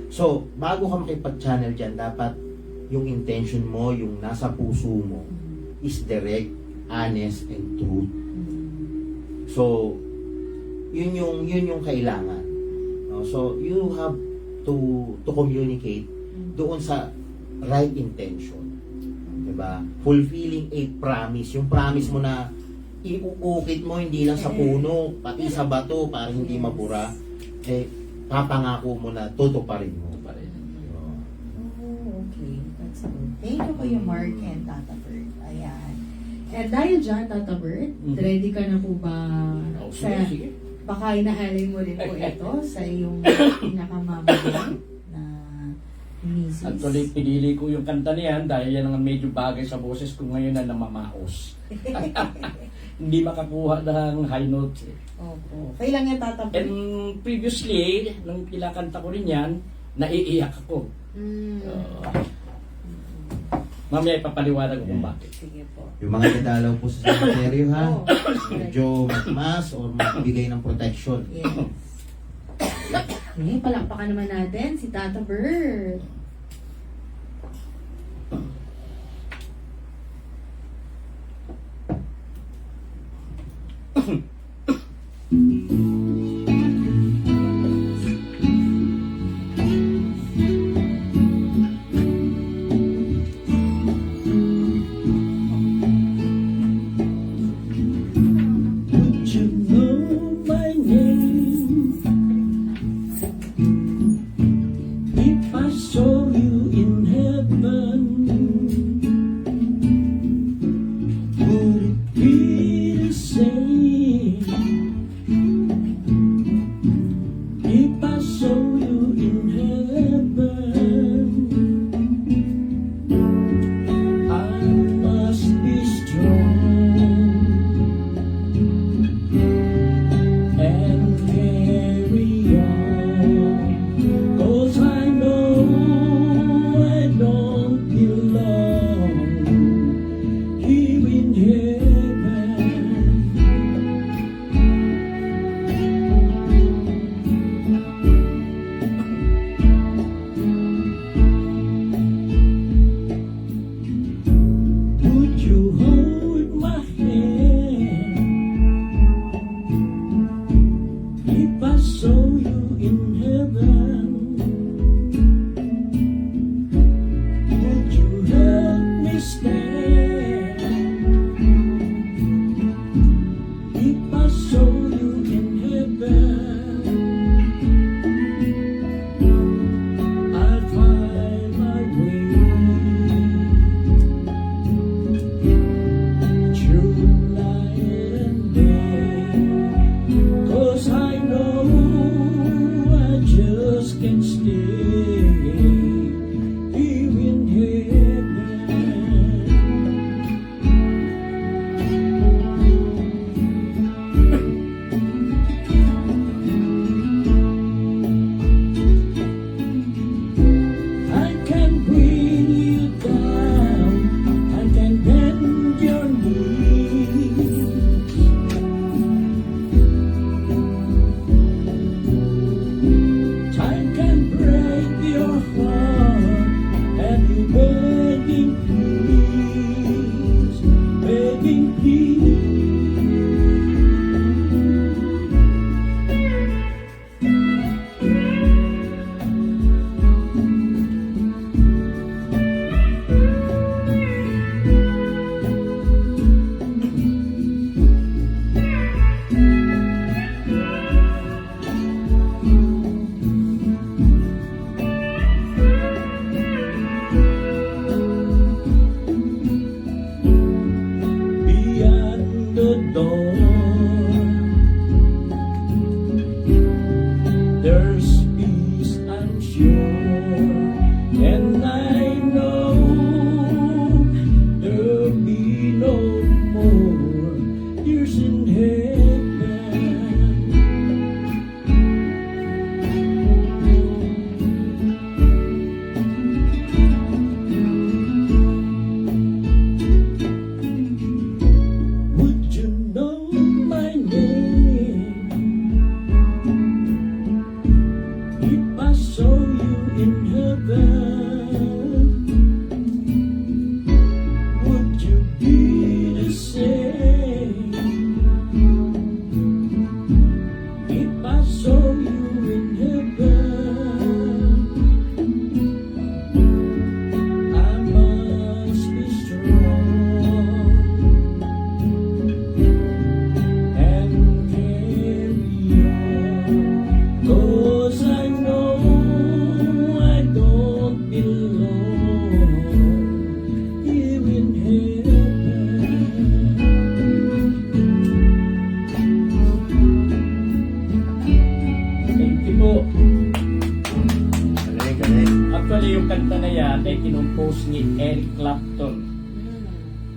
So, bago ka makipag-channel dyan, dapat yung intention mo, yung nasa puso mo, is direct, honest, and truth. So, yun yung kailangan. No? So, you have to communicate doon sa right intention. Diba? Fulfilling a promise. Yung promise mo na iuukit mo hindi lang sa puno, pati sa bato para hindi mabura, eh, papangako mo na tutuparin mo. Oh, okay. That's good. Thank you Kuya Mark and Tata Bert. Ayan. And dahil dyan, Tata Bert, ready ka na po ba Sige. baka inaalay mo rin po ito sa iyong pinakamamagay na misis? Actually, pinili ko yung kanta niyan dahil yan ang medyo bagay sa boses ko ngayon na namamaos. Hindi makakuha ng high notes. Opo. Kailan yan, Tata Bert? And previously, nung kinakanta ko rin yan, naiiyak ako. Mamaya ipapaliwanag ko kung bakit. Sige po. Yung mga dadalaw po sa cemetery ha, Oh, medyo magmas or magbigay ng protection. yes. Okay, palakpakan naman natin si Tata Bert. Would you know my name if I saw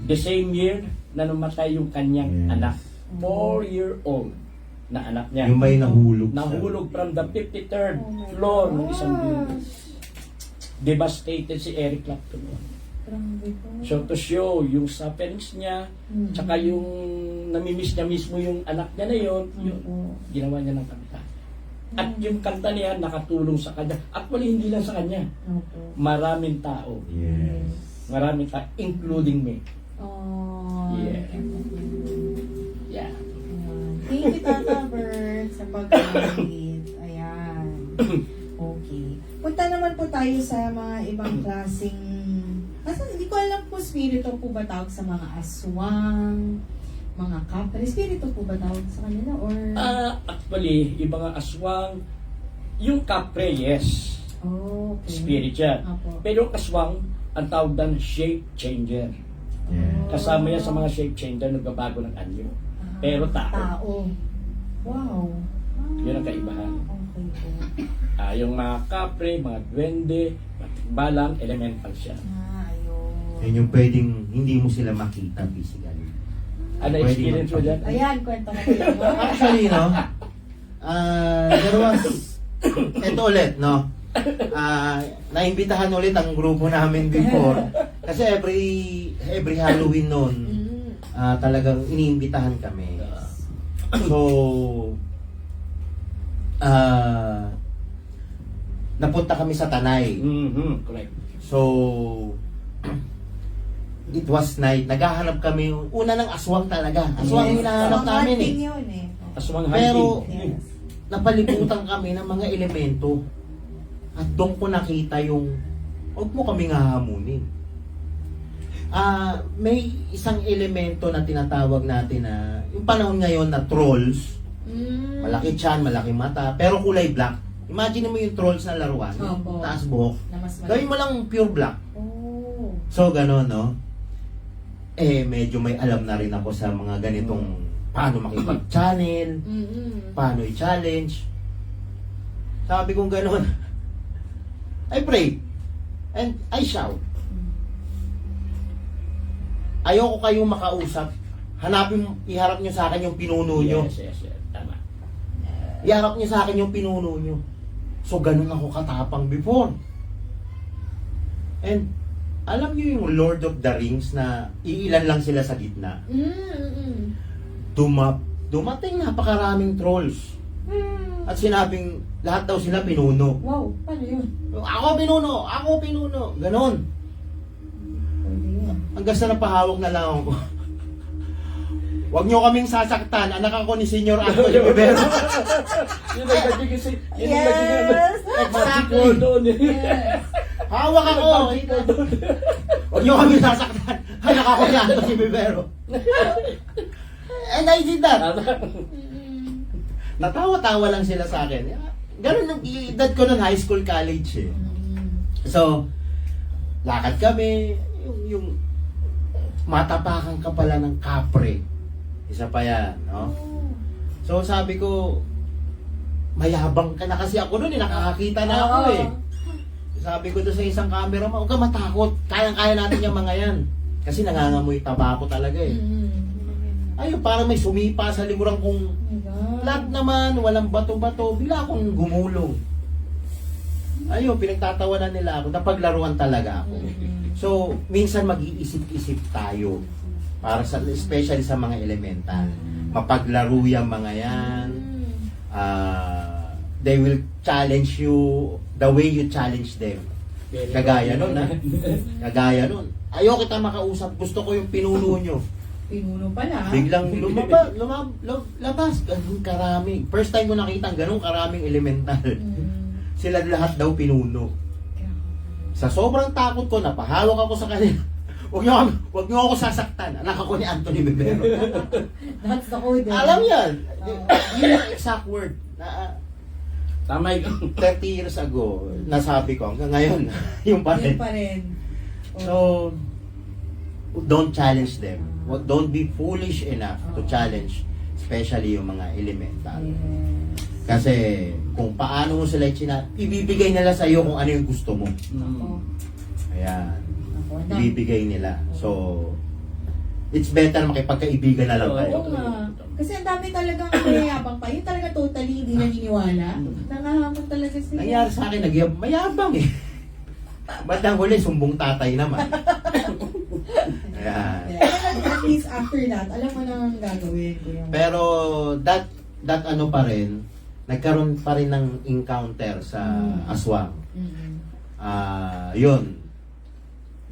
the same year na namatay yung kanyang Yes. anak. 4-year-old na anak niya. Yung may nahulog. Nahulog from the 53rd Oh my floor ng isang gosh. building. Devastated si Eric Clapton. Grabe po. So to show yung sufferings niya, Mhm. tsaka yung namimiss niya mismo yung anak niya na yun, yun Opo. ginawa niya ng kanta. At yung kanta niya nakatulong sa kanya. Actually, hindi lang sa kanya. Opo. Maraming tao. Yes. Maraming tao, including me. Oh, Yeah. Yeah. Ayan. Thank you, Tata Bert, sa pag-comment. Ayan. Okay. Punta naman po tayo sa mga ibang klaseng... Hindi ko alam po, spirito po ba tawag sa mga aswang, mga kapre? Spirito po ba tawag sa kanila? Or... Actually, yung mga aswang, yung kapre, yes. Oh, okay. Spirit yan. Apo. Pero aswang, ang tawag doon, shape changer. Yeah. Kasama yan sa mga shape changer, nagbabago ng anyo. Pero tao. Tao. Wow. Yun ang kaibahan. Okay po. Yung mga kapre, mga duwende, balang, elemental siya. Ayun. Yan yung pwedeng hindi mo sila makita physically. Ano Pwede experience mo dyan? Ayan, kwento ko kayo. Actually, no? There was... Ito ulit, no? Naimbitahan ulit ang grupo namin before. Kasi every Halloween noon, talagang iniimbitahan kami. So, napunta kami sa Tanay. Correct. So, it was night. Naghahanap kami. Una ng aswang talaga. Aswang yung hinahanap namin eh. Yun eh. Aswang Pero, hunting. Yes. napalibutan kami ng mga elemento. At doon ko nakita yung, huwag mo kaming hahamunin. May isang elemento na tinatawag natin na, yung panahon ngayon na trolls, malaki tiyan, malaki mata, pero kulay black. Imagine mo yung trolls na laruan, yung Opo. taas buhok. Na mas Gawin mo lang pure black. Oh. So, gano'n, no? Medyo may alam na rin ako sa mga ganitong paano makipag-channel, paano i-challenge. Sabi kong gano'n, I pray and I shout. Ayoko kayong makausap. Iharap nyo sa akin yung pinuno nyo. Yes. Tama. Iharap nyo sa akin yung pinuno nyo. So, ganun ako katapang before. And, alam nyo yung Lord of the Rings na iilan lang sila sa gitna. Dumating napakaraming trolls. At sinabing, lahat daw sila pinuno. Wow, paano yun? Ako pinuno. Ganon. Pwede yun. Hanggang sa napahawak na lang ako. Huwag nyo kaming sasaktan. Anak ako ni Senior Anthony Rivera. Yun ang naging Yes! magic Exactly. word doon. Yes! Hawak ako. Huwag nyo kaming sasaktan. Anak ako ni Anthony Rivera. And I did that. Natawa-tawa lang sila sa akin. Ganun ang edad ko ng high school, college eh. So, lakad kami, yung matapakan ka pala ng kapre. Isa pa yan, no? So, sabi ko, mayabang ka na kasi ako noon, nakakakita na ako eh. Sabi ko doon sa isang camera, huwag ka matakot, kayang-kaya natin yung mga yan. Kasi nangangamoy tabako talaga eh. Ayun, parang may sumipa sa limuran kong flat naman, walang bato-bato, bigla akong gumulong. Ayun, pinagtatawanan nila ako, napaglaruan talaga ako. So, minsan mag-iisip-isip tayo para sa, especially sa mga elemental. Mapaglaro yung mga yan. They will challenge you the way you challenge them. Kagaya nun, ha? Kagaya nun. Ayaw kita makausap, gusto ko yung pinuno nyo. Pinuno pala. Biglang labas, ganun karami. First time ko nakita ganun karaming elemental. Sila lahat daw pinuno. Sa sobrang takot ko, napahawak ako sa kanila. Huwag niyo ako sasaktan. Anak ako ni Anthony Bebero. That's the order. Alam yan. Yun yung exact word. Tama yun. 30 years ago, nasabi ko, hanggang ngayon, yung pa rin. Yun pa rin. So, don't challenge them. Don't be foolish enough to challenge, especially yung mga elemental. Kasi kung paano mo sila ibibigay nila sa iyo kung ano yung gusto mo. Ayan. Ibibigay nila. So, It's better makipagkaibigan na lang kayo. Oo nga. Kasi ang dami talagang mayabang pa. Yung talaga totally hindi naniniwala. Nangahamon talaga sila. Nangyari sa akin, mayabang eh. Bandang huli, sumbong tatay naman. Ayan. Yeah. At least after that, alam mo na ang gagawin ko yung... Pero that ano pa rin, nagkaroon pa rin ng encounter sa aswang. Yun.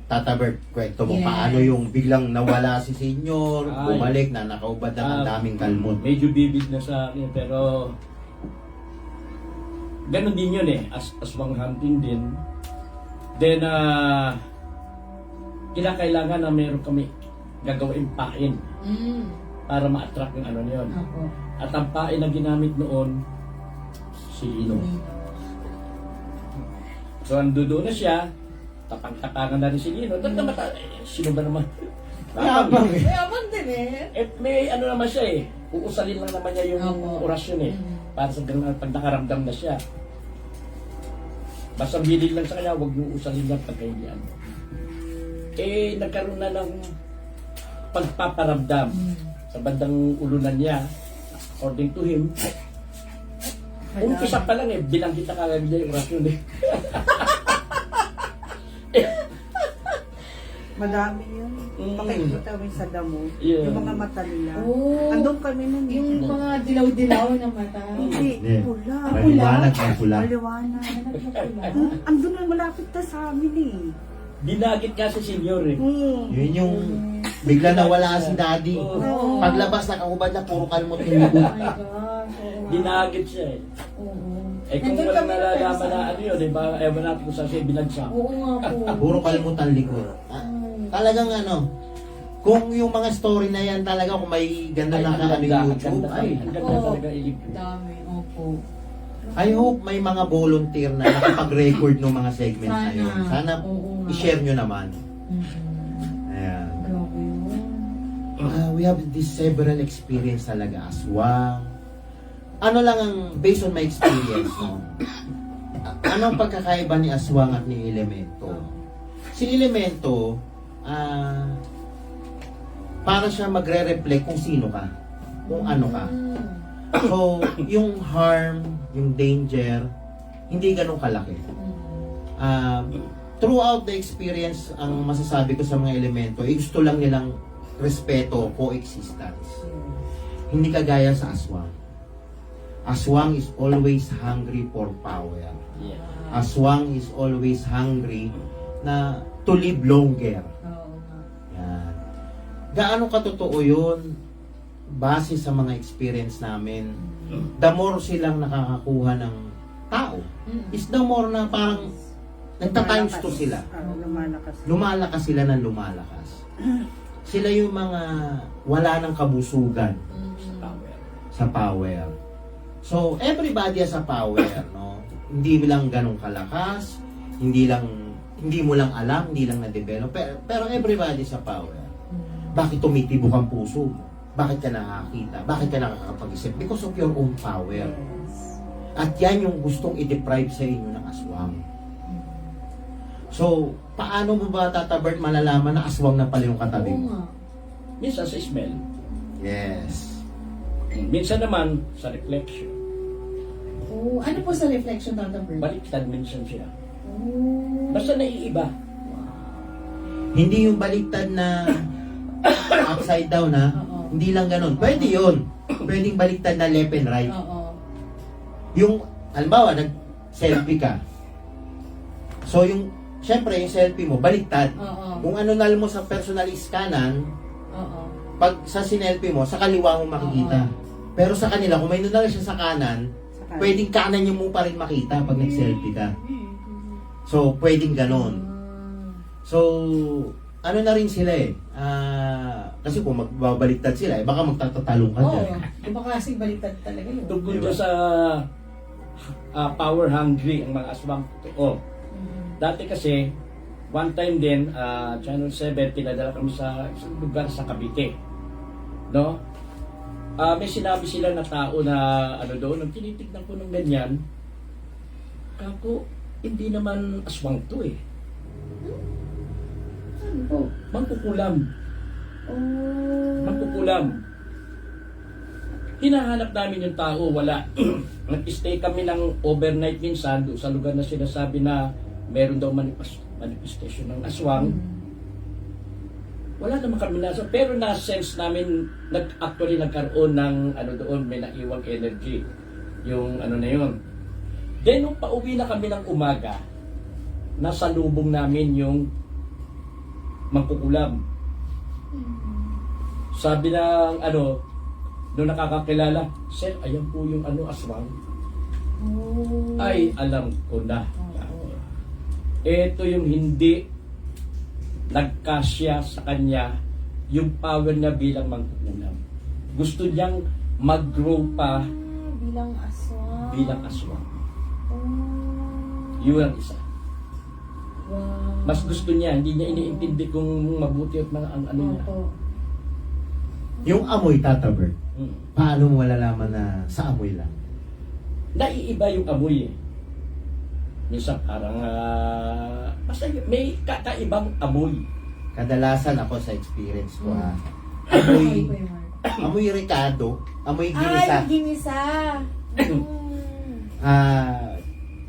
Tata Bert, kwento mo, Yes. paano yung biglang nawala si senyor, Ay. bumalik na nakaubad na ang daming kalmot. Medyo bibig na sa akin, pero ganun din yun eh, aswang hunting din. Then, kailangan na meron kami gagawin pain para ma-attract yung ano niyon. Ako. At ang pain na ginamit noon, si Lino. So, ando na siya, tapang-tapangan na rin si Lino. Doon naman, sino ba naman? Mayabang eh. Mayabang din eh. Eh, may ano naman siya eh. Uusalin lang naman niya yung Opo. orasyon eh. Para sa ganun, pag nakaramdam na siya. Basta bilin lang sa kanya, huwag niyo usalin lang pagka hindi ano. Eh, nagkaroon na ng pagpaparamdam sa bandang ulunan niya. According to him, umpisa pa lang eh, bilang kita kagad niya yung orasyon eh. Madami yun. Pakikita mo sa damo. Yeah. Yung mga mata nila. Oh. Andun kami nun. Yung mga dilaw-dilaw na mata. Hindi, Yeah. pula. Maliwanag na pula. Maliwanag. Andun na malapit na sa amin eh. Dinagit nga si Senyor eh. Yun yung bigla nawala si daddy. Oo. Paglabas nakakubad na puro kalmot yung Oh likod. my gosh. Oo. Dinagit siya eh. Oo. Eh kung Nandun walang kami nalalaman na sa- ano yun, eh, baka ewan natin kung saan siya binagsak. Oo nga po. Puro kalmot ang likod. Talagang ano, kung yung mga story na yan talaga, kung may ganda na ka YouTube, ay, ang ganda Oo. talaga ilig. Dami. Opo. I hope may mga volunteer na nakapag-record ng mga segments na Sana. yun. Sana Oo nga. i-share nyo naman. Ayan. Grabe yun. We have this several experience talaga. Aswang. Ano lang ang, based on my experience, no? Anong pagkakaiba ni aswang at ni elemento? Si elemento, para siya magre-reflect kung sino ka, kung ano ka. So, yung harm, yung danger, hindi ganun kalaki. Throughout the experience, ang masasabi ko sa mga elemento, gusto lang nilang respeto, coexistence. Hindi kagaya sa aswang. Aswang is always hungry for power. Yeah. Aswang is always hungry na to live longer. Oo nga. Yan. Gaano katotoo yun? Base sa mga experience namin, the more silang nakakakuha ng tao, is the more na parang nagta-times to sila. Lumalakas. Lumalakas sila ng lumalakas. Sila yung mga wala ng kabusugan Power. sa power. So, everybody has a power, no? Hindi lang ganun kalakas, hindi mo lang alam, hindi lang na-develop, pero everybody has a power. Bakit tumitibok ang puso mo? Bakit ka nakakita? Bakit ka nakakapag-isip? Because of your own power. At yan yung gustong i-deprive sa inyo ng aswang. So, paano mo ba, Tata Bert, malalaman na aswang na pala yung katabi Oo mo? nga. Minsan sa smell, Yes. minsan naman sa reflection. Oo. Ano po sa reflection, Tata Bird? Baliktad minsan siya. Oo. Basta naiiba. Hindi yung baliktad na upside down, ha? Oo. Hindi lang ganun. Pwede yun. Pwedeng baliktad na left and right. Oo. Yung, halimbawa, nag-selfie ka. So, syempre, yung selfie mo, baliktad. Oo. Kung ano nal mo sa personal is kanan, Oo. pag sa sinelfie mo, sa kaliwa mo makikita. Pero sa kanila, kung may nunal siya sa kanan, pwedeng kanan niyo mo pa rin makita pag nag-selfie ka. So, pwedeng ganon. So, ano na rin sila eh. Kasi kung magbabaliktad sila, baka magtatatalong ka Oo. dyan. Iba kasi baliktad talaga yun. Tungkol Diba? dyan sa power hungry ang mga aswang. Oo. Dati kasi, one time din, Channel 7, pinadala kami sa isang lugar sa Cavite. No? May sinabi sila na tao na ano doon, nang tinitignan ko ng ganyan, kako, hindi naman aswang to eh. Ano po? Mangkukulam. Oh. mangkukulam. Hinahanap namin yung tao, wala. Nag-stay kami ng overnight minsan doon sa lugar na sinasabi na meron daw manifestation ng aswang. Wala naman kami nasa, pero na-sense namin, actually nagkaroon ng ano doon, may naiwang energy. Yung ano na yun. Then nung pauwi na kami ng umaga, nasa lubong namin yung mangkukulam. Sabi ng ano, nung nakakakilala, Sir, ayan po yung ano, aswang. Oh. Ay, alam ko na. Oo. Ito yung hindi nagkasya sa kanya yung power niya bilang mangkukulam. Gusto niyang mag-grow pa Bilang aswang. bilang aswang. Oh. Yun ang isa. Wow. Mas gusto niya, hindi niya iniintindi kung mabuti at mga ang ano niya. Opo. Yung amoy, Tata Bert, Hmm. paano mo malalaman na sa amoy lang? Naiiba yung amoy eh. Minsan parang basta may kakaibang amoy. Kadalasan ako sa experience ko, Mm. amoy, Ay, Kuya Mark. amoy Ricardo, amoy Ah, ginisa. yung ginisa.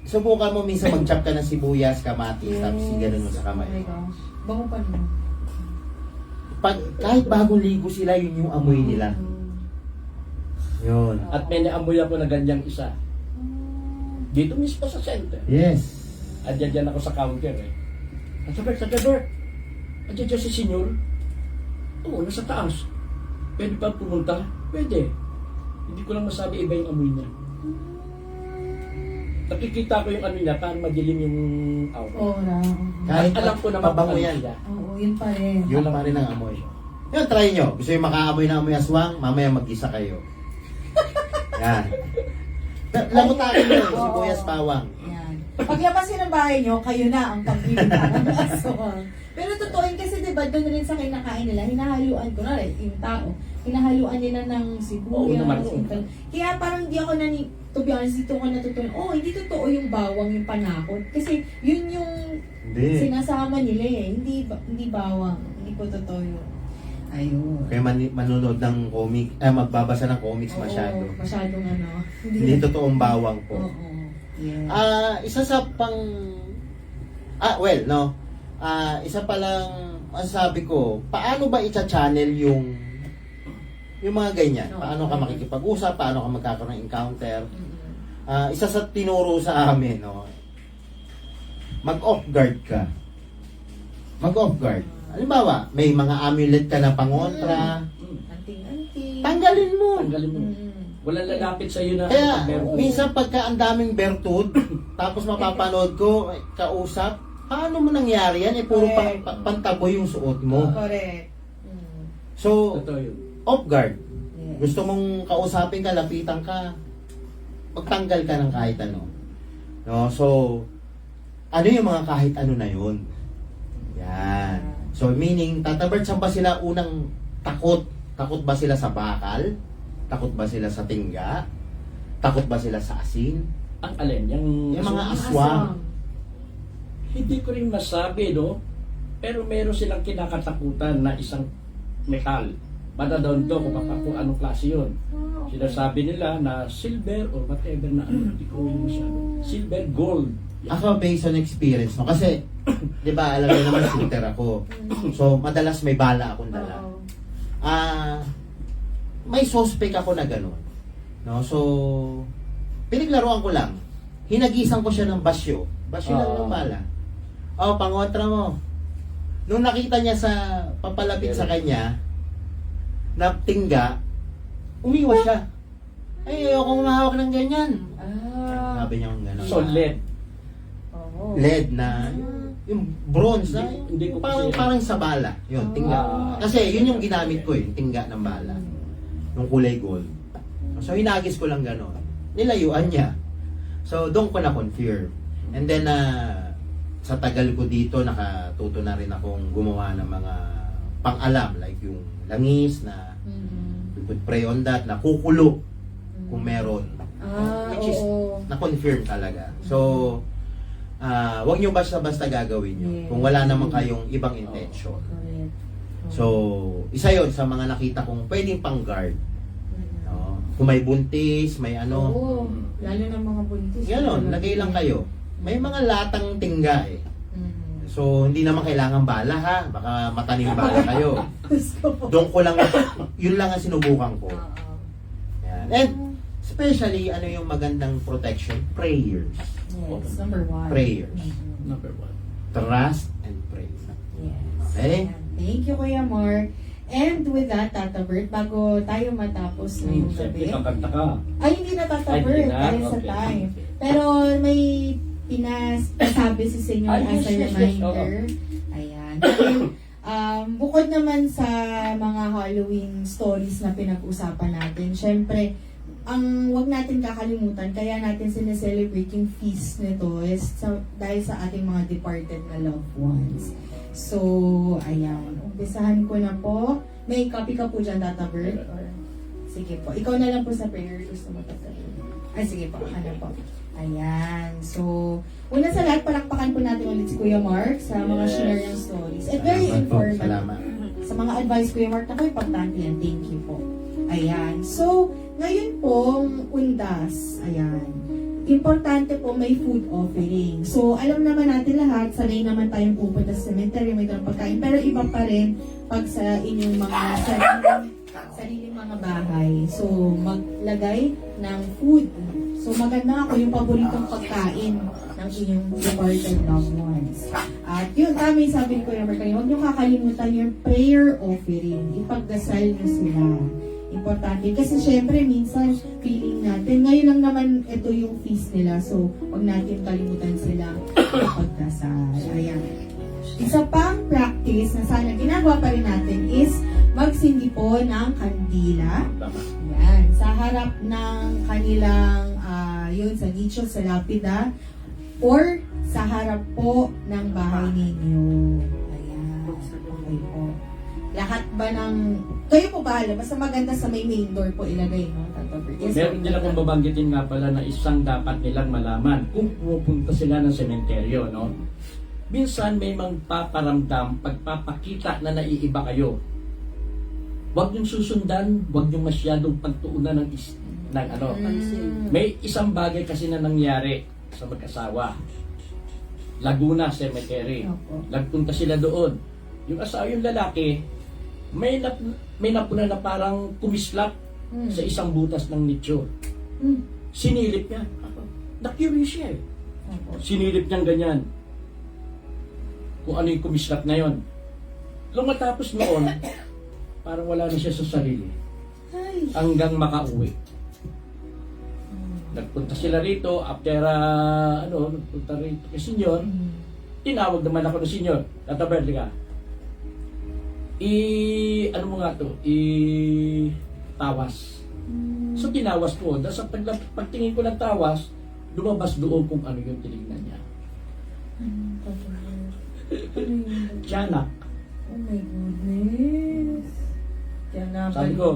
Subukan mo minsan mag-chop ka ng sibuyas, kamatis, tapos ganun mo sa kamay. Oh my gosh. Bango pa naman. Kahit bagong ligo sila, yun yung amoy nila. Yun. At may naamoy ako na ganyang isa. Dito mismo sa center. Yes. Adyan ako sa counter eh. Sa Bert. Adyan si senyor. Oo, nasa taas. Pwede pa pumunta? Pwede. Hindi ko lang masabi iba yung amoy niya. Nakikita ko yung ano niya, parang madilim yung aura. Ora. Kahit Alam ko naman pabango kung ano yan. siya. Oo, yun pa rin. Yun pa rin ang amoy. Yun, try nyo. Gusto yung makaamoy na amoy aswang, mamaya mag-isa kayo. Yan. Lamutakin mo, sibuyas, bawang. Yan. Paglabasin ng bahay nyo, kayo na ang pagbibita ng aswang. Pero totoo yun kasi diba doon rin sa kinakain nila, hinahaluan ko na yung tao, hinahaluan nila ng Oo sibuyas. naman. Kaya parang di ako to be honest, dito ko natutunan, hindi totoo yung bawang, yung panakot. Kasi yun yung Hindi. sinasama nila eh. Hindi bawang. Hindi po totoo yun. Ayun. Kaya manonood ng comic, magbabasa ng comics masyado. Oo, masyadong ano. Hindi totoong bawang po. Oo. Yeah. Isa sa isa pa lang masasabi ko, paano ba i-channel yung mga ganyan? Paano ka makikipag-usap? Paano ka magkakaroon ng encounter? Isa sa tinuro sa amin, no? Mag-off guard ka. Mag-off guard. Halimbawa, may mga amulet ka na pangontra, Anting-anting. tanggalin mo. Tanggalin mo. Walang lalapit sa iyo na Kaya, meron. minsan pagka ang daming bertud, tapos mapapanood ko, kausap, paano mo nangyari yan? Puro pantaboy yung suot mo. Correct. So, Totoo yun. off guard. Yes. Gusto mong kausapin ka, lapitan ka, magtanggal ka ng kahit ano. No? So, ano yung mga kahit ano na yun? Yan. So, meaning, Tata Bert, saan ba sila unang takot? Takot ba sila sa bakal? Takot ba sila sa tingga? Takot ba sila sa asin? Ang alin, yung Yung mga aswang. Hindi ko rin masabi, no? Pero meron silang kinakatakutan na isang metal. Matadaon to kung anong klase yun. Sinasabi nila na silver or whatever na ano, hindi ko rin masabi. Silver, gold. Ako, based on experience, no? Kasi, di ba, alam mo naman, shooter ako. So, madalas may bala akong dala. Oo. May suspect ako na gano'n. No? So, pinaglaruan ko lang. Hinagisan ko siya ng basyo. Basyo lang ng bala. Pangontra mo. Nung nakita niya sa papalapit sa kanya, na tingga, umiwas siya. Ay, ayoko humahawak ng ganyan. Sabi niya kung gano'n. So, lead. Oo. LED na, yung bronze na, Hindi ko parang, kasi- parang sa bala. Yun, tingga. Kasi yun yung ginamit ko yung tingga ng bala. Yung kulay gold. So, hinagis ko lang gano'n. Nilayuan niya. So, doon ko na-confirm. And then, sa tagal ko dito, nakatuto na rin akong gumawa ng mga pang-alam. Like yung langis na we would pray on that, na kukulo kung meron. Which is, Oo. na-confirm talaga. So, wag nyo basta-basta gagawin nyo. Yes. Kung wala naman kayong ibang intention. Correct. So, isa yon sa mga nakita kong pwedeng pang-guard. No? Kung may buntis, may ano, Oo, lalo ng mga buntis. ganon, lagay lang kayo. May mga latang tingga eh. Mm. So, hindi naman kailangan bala ha. Baka matanim bala kayo. Doon ko lang, yun lang ang sinubukan ko. Oo. Yan. And, especially, ano yung magandang protection? Prayers. Yes, number one. Prayers. Mhm. Number one. Trust and pray. Yes. Okay? Ayan. Thank you, Kuya Mark. And with that, Tata Bert, bago tayo matapos ngayong gabi, Siyempre, kakanta ka. ay hindi na Tata Ay, Bert, hindi na? dahil sa Okay. time. Pero may pinasabi si Senyor Ay, as a yes, reminder. Ayan. Dahil, bukod naman sa mga Halloween stories na pinag-usapan natin, syempre, ang wag natin kakalimutan, kaya natin sineselebrate yung feast nito is dahil sa ating mga departed na loved ones. So, ayan. Umpisahan ko na po. May copy ka po dyan, Tata Bert? Or, sige po. Ikaw na lang po sa prayer. Gusto mo, Tata Bert? Ay, sige po. Ano po? Ayan. So, una sa lahat, palakpakan po natin ulit si Kuya Mark sa mga Yes. share niyang stories. And very Salamat po. informative. Salamat. Sa mga advice, Kuya Mark, ako importante yan. Thank you po. Ayan. So, ngayon pong undas. Ayan. Importante po may food offering. So, alam naman natin lahat, sanay naman tayong pupunta sa cemetery, may dalang pagkain. Pero iba pa rin pag sa inyong mga sariling mga bahay. So, maglagay ng food. So, maganda ako yung paboritong pagkain ng inyong departed loved ones. At yun, tama yung sabi ko yung huwag niyo kakalimutan yung prayer offering. Ipagdasal niyo sila. Importante. Kasi syempre, minsan, feeling natin, ngayon lang naman ito yung feast nila. So, huwag natin kalimutan sila ipagdasal. Ayan. Isa pang practice na sana ginagawa pa rin natin is magsindi po ng kandila. Tama. Yan. Sa harap ng kanilang, yun, sa nicho, sa lapida, or sa harap po ng bahay ninyo. Ayan. Okay po. Lahat ba ng, kayo po bahala, basta maganda sa may main door po ilagay, no? Tata Bert. Yes, Meron din akong babanggitin nga pala na isang dapat nilang malaman kung pupunta sila ng sementeryo, no? Minsan may magpaparamdam, pagpapakita na naiiba kayo. Huwag niyong susundan, huwag niyong masyadong pagtuunan ng ano. May isang bagay kasi na nangyari sa mag-asawa. Laguna Cemetery. Opo. Nagpunta sila doon. Yung asawa, yung lalaki, may napuna na parang kumislap sa isang butas ng nicho. Sinilip niya. Na-curious siya eh. Opo. Sinilip niyang ganyan. Kung ano yung kumislap na yon. Lumatapos noon, parang wala na siya sa sarili. Ay. Hanggang makauwi. Nagpunta sila rito, after, nagpunta rito kay senyor, tinawag naman ako ng senyor, Tata Bert, ka. Ano mo nga to? Tawas. So, tinawas ko. Dahil sa pagtingin ko ng tawas, lumabas doon kung ano yung tinignan niya. Tiyanak. Oh my goodness. Tiyanak. Sabi ko,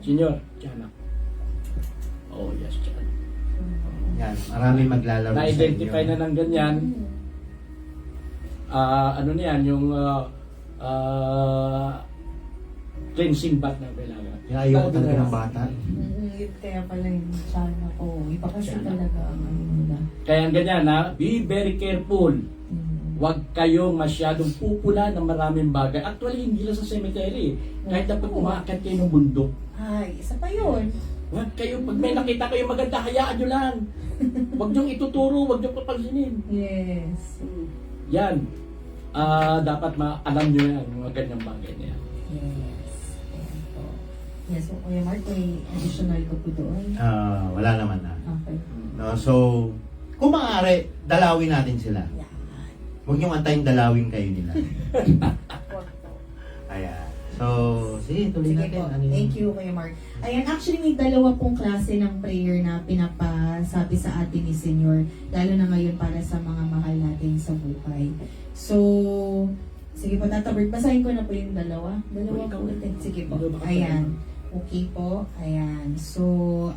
senyor, tiyanak. Oh, yes, tiyanak. Yan. Maraming maglalaro sa Na-identify inyo. na ng ganyan. Ano na yan, yung cleansing bath na kailangan. Kaya ayaw talaga ng bata. Yun kaya pala yung sana ko. Iba kasi talaga ang ano nila. Kaya ang ganyan ha, be very careful. Huwag kayong masyadong pupula ng maraming bagay. Actually, hindi lang sa cemetery. Kahit na pag umaakit kayo ng bundok. Ay, isa pa yun. Huwag kayo, pag may nakita kayo maganda, hayaan nyo lang. Huwag nyo ituturo, huwag nyo papansinin. Yes. Yan. Dapat alam nyo yan, mga ganyang bagay na yan. Yes. Ayan po. Yes, so Kuya Mark, may additional ko po doon. Wala naman na. Okay. No, so, kung maaari, dalawin natin sila. Yan. Huwag niyong antayin dalawin kayo nila. Wag po. Ayan. So, sige, tuloy Sige natin. po. Ano yun? Thank you, Kuya Mark. Ayan, actually may dalawa pong klase ng prayer na pinapasabi sa atin ni Senyor, lalo na ngayon para sa mga mahal natin sa buhay. So, sige po, Tata Bert, basahin ko na po yung dalawa. Dalawa Ikaw po na. ulit. Sige po. Dalawa ka Ayan. Okay po, ayan. So,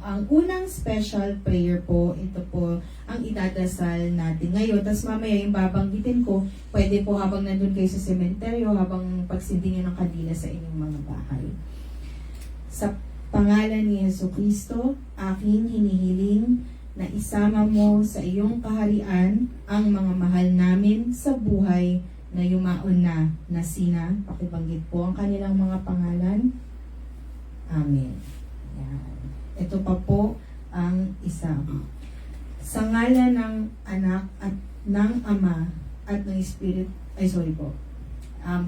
ang unang special prayer po, ito po ang idadasal natin ngayon. Tapos mamaya yung babanggitin ko, pwede po habang nandun kayo sa sementeryo, habang pagsindi nyo ng kandila sa inyong mga bahay. Sa pangalan ni Jesucristo, aking hinihiling na isama mo sa iyong kaharian ang mga mahal namin sa buhay na yumaon na sina. Pakibanggit po ang kanilang mga pangalan. Amen. Yan. Ito pa po ang isa. Sa ngalan ng anak at ng ama at ng Spirit,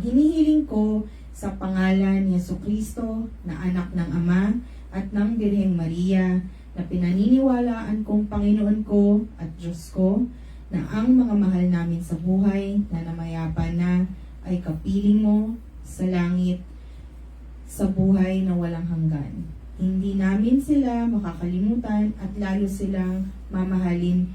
hinihiling ko sa pangalan ni Jesucristo na anak ng Ama at ng Birheng Maria na pinaniniwalaan kong Panginoon ko at Diyos ko na ang mga mahal namin sa buhay na namayapa na ay kapiling mo sa langit sa buhay na walang hanggan. Hindi namin sila makakalimutan at lalo silang mamahalin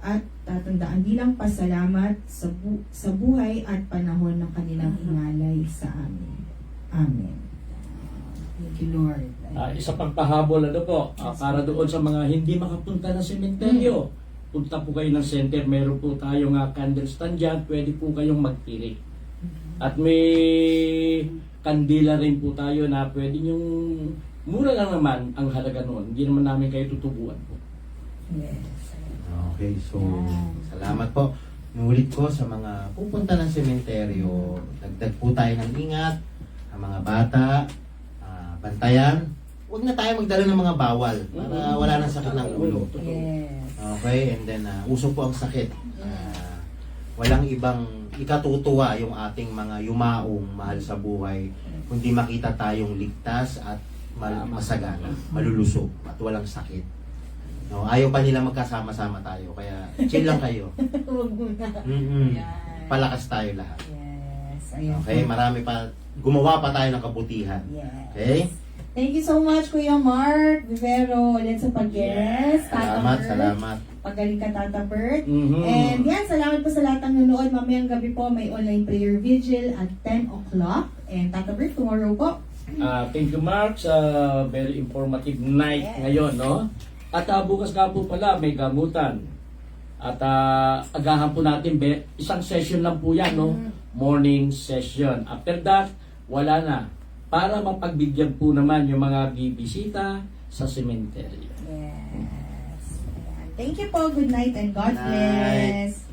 at tatandaan bilang pasalamat sa buhay at panahon ng kanilang inalay sa amin. Amen. Thank you, Lord. Isa pang pahabol po, para doon sa mga hindi makapunta ng sementeryo. Punta po kayo ng center, meron po tayong candle stand dyan, pwede po kayong magpili. At may kandila rin po tayo na pwede yung mura lang naman ang halaga noon. Hindi naman namin kayo tutubuan po. Yes. Okay, so salamat po. Nulit ko sa mga pupunta ng sementeryo, dagdag po tayo ng ingat, ang mga bata, bantayan. Huwag na tayo magdala ng mga bawal para wala nang sakit ng ulo. Yes. Okay, and then uso po ang sakit. Walang ibang ikatutuwa yung ating mga yumaong mahal sa buhay kundi makita tayong ligtas at masagana, malulusog at walang sakit. No, ayaw pa nila magkasama-sama tayo kaya chill lang kayo. Huwag muna. Ayan. Palakas tayo lahat. Yes. Ayan. Okay, marami pa, gumawa pa tayo ng kabutihan. Yes. Okay? Thank you so much, Kuya Mark Vivero, ulit sa pag-guest. Salamat. Pagaling ka, Tata Bert. Mhm. And yan, salamat po sa lahat ng nanonood. Mamayang gabi po, may online prayer vigil at 10 o'clock. And Tata Bert, tomorrow po. Thank you, Mark, sa very informative night Yes. ngayon, no? At bukas nga po pala, may gamutan. At agahan po natin, isang session lang po yan, no? Morning session. After that, wala na. Para mapagbigyan po naman yung mga bibisita sa sementeryo. Yes. Ayan. Thank you po. Good night and God Good night. bless.